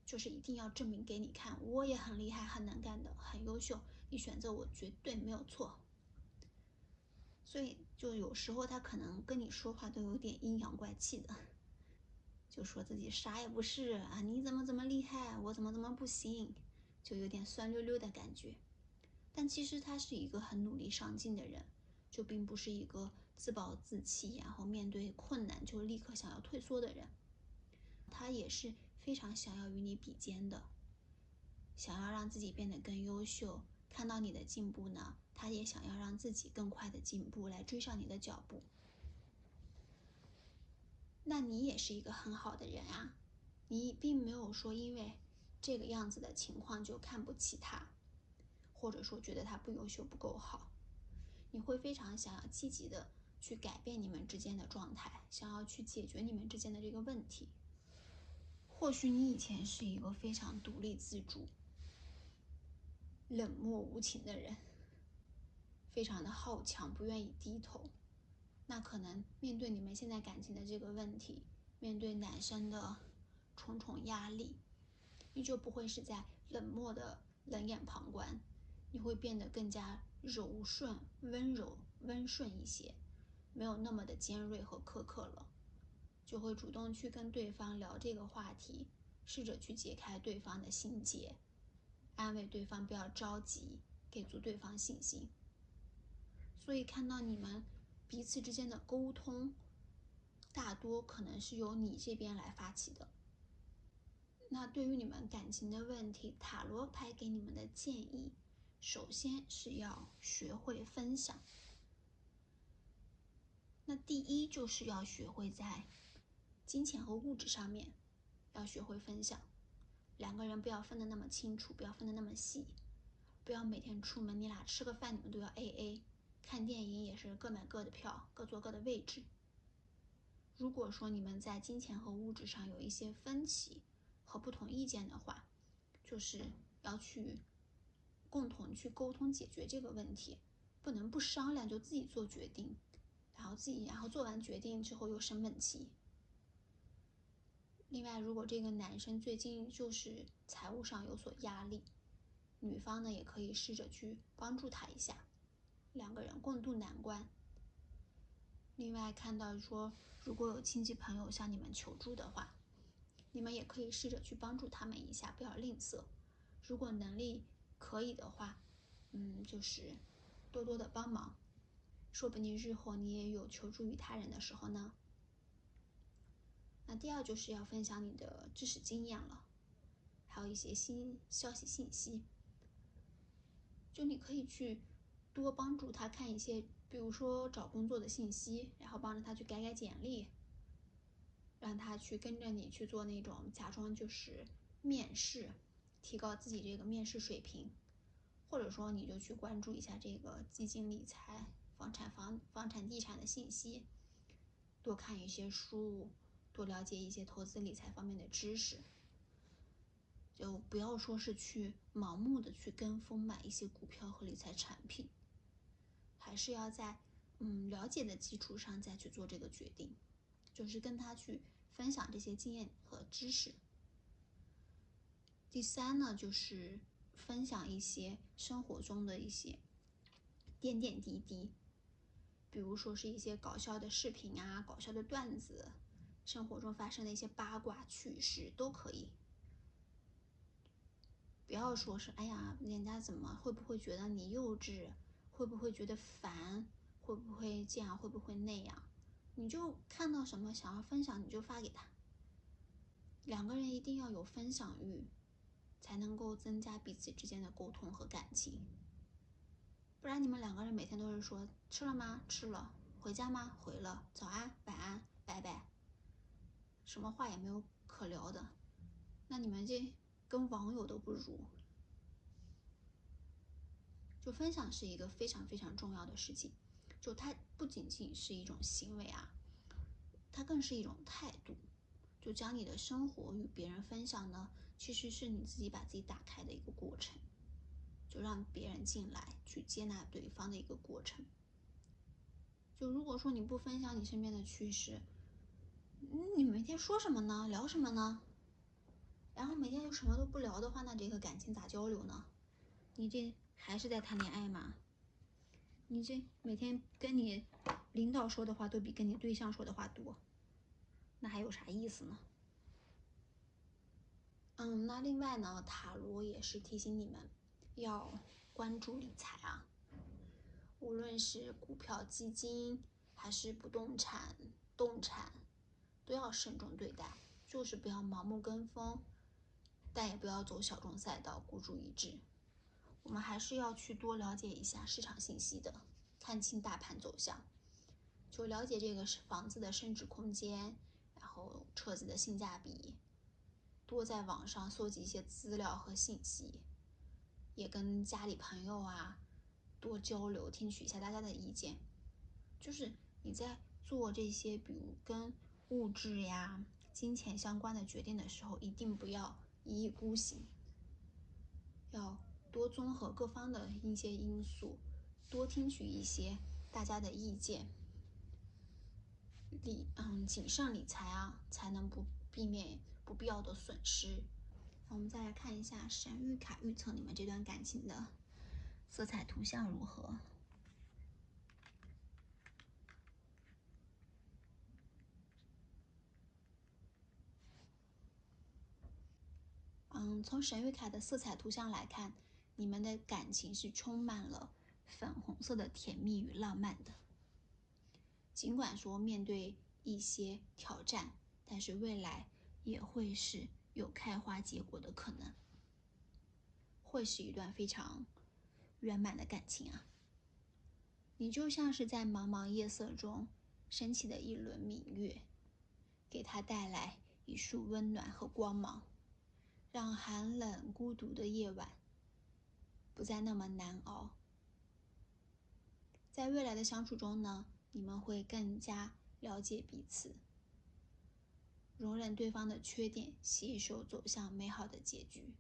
A: 就是一定要证明给你看，我也很厉害，很能干的，很优秀，你选择我绝对没有错。所以就有时候他可能跟你说话都有点阴阳怪气的，就说自己啥也不是啊，你怎么厉害，我怎么不行，就有点酸溜溜的感觉。但其实他是一个很努力上进的人，就并不是一个自暴自弃，然后面对困难就立刻想要退缩的人。他也是非常想要与你比肩的，想要让自己变得更优秀，看到你的进步呢，他也想要让自己更快的进步，来追上你的脚步。那你也是一个很好的人啊，你并没有说因为这个样子的情况就看不起他，或者说觉得他不优秀不够好，你会非常想要积极的去改变你们之间的状态，想要去解决你们之间的这个问题。或许你以前是一个非常独立自主、冷漠无情的人，非常的好强，不愿意低头。那可能面对你们现在感情的这个问题，面对男生的重重压力，你就不会是在冷漠的冷眼旁观，你会变得更加柔顺、温柔、温顺一些，没有那么的尖锐和苛刻了，就会主动去跟对方聊这个话题，试着去解开对方的心结，安慰对方不要着急，给足对方信心。所以看到你们彼此之间的沟通，大多可能是由你这边来发起的。那对于你们感情的问题，塔罗牌给你们的建议，首先是要学会分享。那第一就是要学会在金钱和物质上面要学会分享，两个人不要分得那么清楚，不要分得那么细，不要每天出门你俩吃个饭你们都要 AA， 看电影也是各买各的票，各坐各的位置。如果说你们在金钱和物质上有一些分歧和不同意见的话，就是要去共同去沟通解决这个问题，不能不商量就自己做决定，然后做完决定之后又生闷气。另外，如果这个男生最近就是财务上有所压力，女方呢也可以试着去帮助他一下，两个人共度难关。另外看到说，如果有亲戚朋友向你们求助的话，你们也可以试着去帮助他们一下，不要吝啬。如果能力可以的话，就是多多的帮忙，说不定日后你也有求助于他人的时候呢。那第二就是要分享你的知识经验了，还有一些新消息信息。就你可以去多帮助他看一些，比如说找工作的信息，然后帮着他去改改简历，让他去跟着你去做那种假装就是面试，提高自己这个面试水平。或者说你就去关注一下这个基金理财、房产地产的信息，多看一些书，多了解一些投资理财方面的知识。就不要说是去盲目的去跟风买一些股票和理财产品，还是要在了解的基础上再去做这个决定，就是跟他去分享这些经验和知识。第三呢，就是分享一些生活中的一些点点滴滴，比如说是一些搞笑的视频啊，搞笑的段子，生活中发生的一些八卦趣事都可以。不要说是哎呀，人家会不会觉得你幼稚，会不会觉得烦，会不会这样，会不会那样，你就看到什么想要分享你就发给他。两个人一定要有分享欲，才能够增加彼此之间的沟通和感情。不然你们2个人每天都是说吃了吗？吃了。回家吗？回了。早安、晚安、拜拜，什么话也没有可聊的，那你们这跟网友都不如。就分享是一个非常非常重要的事情，就它不仅仅是一种行为啊，它更是一种态度。就将你的生活与别人分享呢，其实是你自己把自己打开的一个过程，就让别人进来去接纳对方的一个过程。就如果说你不分享你身边的趣事，你每天说什么呢？聊什么呢？然后每天又什么都不聊的话，那这个感情咋交流呢？你这还是在谈恋爱吗？你这每天跟你领导说的话都比跟你对象说的话多，那还有啥意思呢？那另外呢，塔罗也是提醒你们要关注理财啊，无论是股票、基金还是不动产、动产，都要慎重对待，就是不要盲目跟风，但也不要走小众赛道，孤注一掷。我们还是要去多了解一下市场信息的，看清大盘走向，就了解这个房子的升值空间，然后车子的性价比，多在网上搜集一些资料和信息，也跟家里朋友啊多交流，听取一下大家的意见。就是你在做这些比如跟物质呀、金钱相关的决定的时候，一定不要一意孤行，要多综合各方的一些因素，多听取一些大家的意见，谨慎理财啊，才能避免不必要的损失。我们再来看一下神谕卡预测你们这段感情的色彩图像如何。从神谕卡的色彩图像来看，你们的感情是充满了粉红色的甜蜜与浪漫的。尽管说面对一些挑战，但是未来也会是有开花结果的可能，会是一段非常圆满的感情啊。你就像是在茫茫夜色中升起的一轮明月，给它带来一束温暖和光芒，让寒冷孤独的夜晚不再那么难熬。在未来的相处中呢，你们会更加了解彼此，容忍对方的缺点，携手走向美好的结局。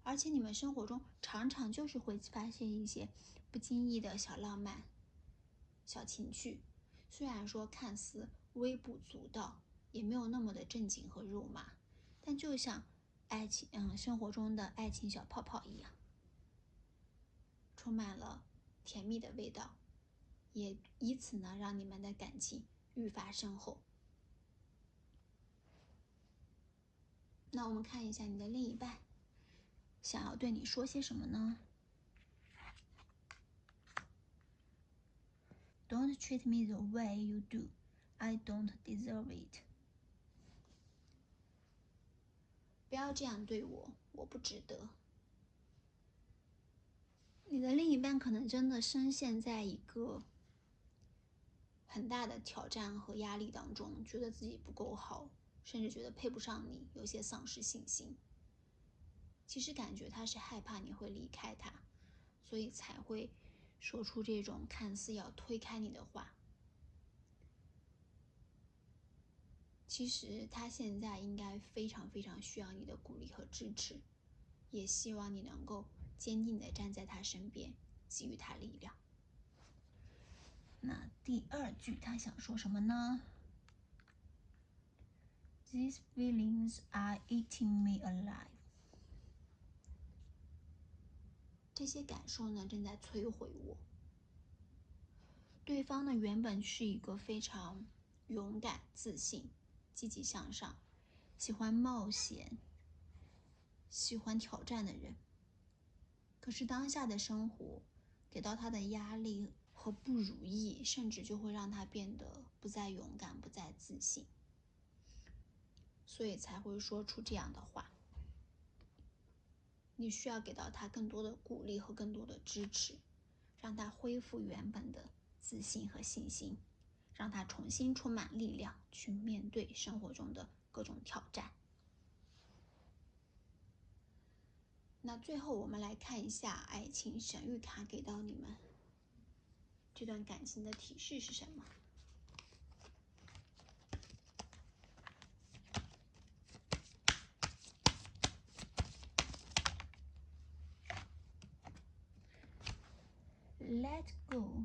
A: 而且你们生活中常常就是会发现一些不经意的小浪漫、小情趣，虽然说看似微不足道，也没有那么的正经和肉麻，但就像爱情，生活中的爱情小泡泡一样，充满了甜蜜的味道，也以此呢让你们的感情愈发深厚。那我们看一下你的另一半想要对你说些什么呢？ Don't treat me the way you do. I don't deserve it. 不要这样对我，我不值得。你的另一半可能真的深陷在一个很大的挑战和压力当中，觉得自己不够好，甚至觉得配不上你，有些丧失信心。其实感觉他是害怕你会离开他，所以才会说出这种看似要推开你的话。其实他现在应该非常非常需要你的鼓励和支持，也希望你能够坚定地站在他身边，给予他力量。那第二句他想说什么呢？ These feelings are eating me alive. 这些感受呢，正在摧毁我。对方呢，原本是一个非常勇敢、自信、积极向上、喜欢冒险、喜欢挑战的人。可是当下的生活给到他的压力和不如意，甚至就会让他变得不再勇敢、不再自信，所以才会说出这样的话。你需要给到他更多的鼓励和更多的支持，让他恢复原本的自信和信心，让他重新充满力量去面对生活中的各种挑战。那最后我们来看一下爱情神谕卡给到你们这段感情的提示是什么。Let go，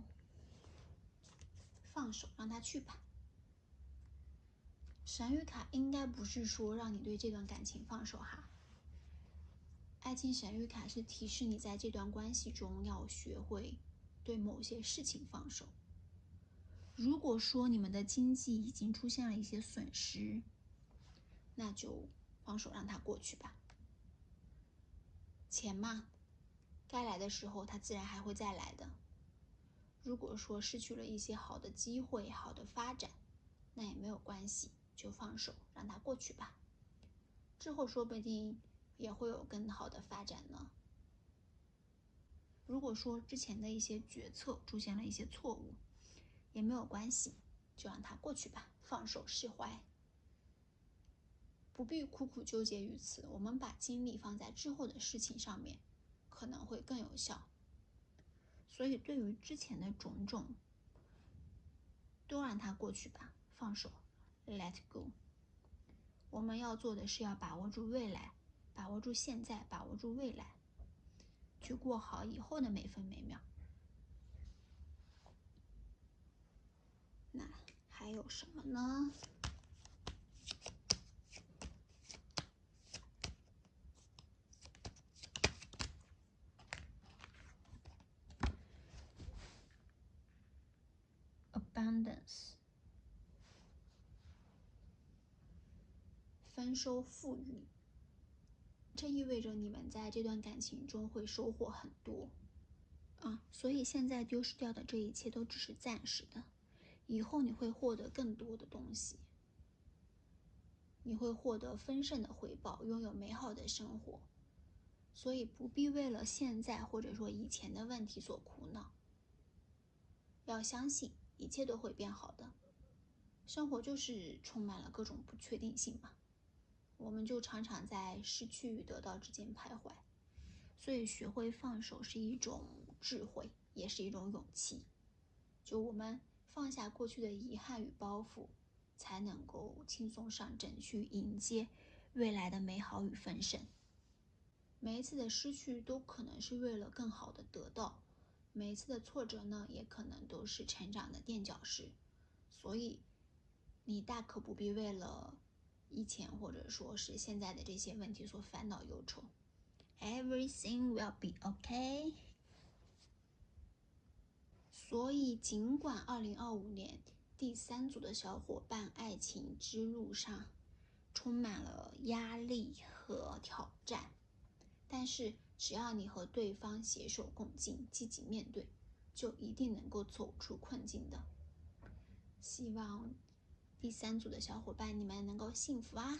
A: 放手，让他去吧。神谕卡应该不是说让你对这段感情放手哈，爱情神谕卡是提示你在这段关系中要学会对某些事情放手。如果说你们的经济已经出现了一些损失，那就放手让它过去吧。钱嘛，该来的时候它自然还会再来的。如果说失去了一些好的机会、好的发展，那也没有关系，就放手让它过去吧。之后说不定也会有更好的发展呢。如果说之前的一些决策出现了一些错误，也没有关系，就让它过去吧，放手释怀，不必苦苦纠结于此。我们把精力放在之后的事情上面，可能会更有效。所以对于之前的种种，都让它过去吧，放手 ，let go。我们要做的是要把握住未来，把握住现在，把握住未来，去过好以后的每分每秒。那还有什么呢？Abundance， 丰收富裕，这意味着你们在这段感情中会收获很多所以现在丢失掉的这一切都只是暂时的，以后你会获得更多的东西，你会获得丰盛的回报，拥有美好的生活。所以不必为了现在或者说以前的问题所苦恼，要相信一切都会变好的。生活就是充满了各种不确定性嘛，我们就常常在失去与得到之间徘徊。所以学会放手是一种智慧，也是一种勇气。就我们放下过去的遗憾与包袱，才能够轻松上阵，去迎接未来的美好与丰盛。每一次的失去都可能是为了更好的得到，每一次的挫折呢，也可能都是成长的垫脚石。所以你大可不必为了以前或者说是现在的这些问题所烦恼忧愁。Everything will be okay。 所以尽管2025年第3组的小伙伴爱情之路上充满了压力和挑战，但是只要你和对方携手共进，积极面对，就一定能够走出困境的。希望第3组的小伙伴你们能够幸福啊！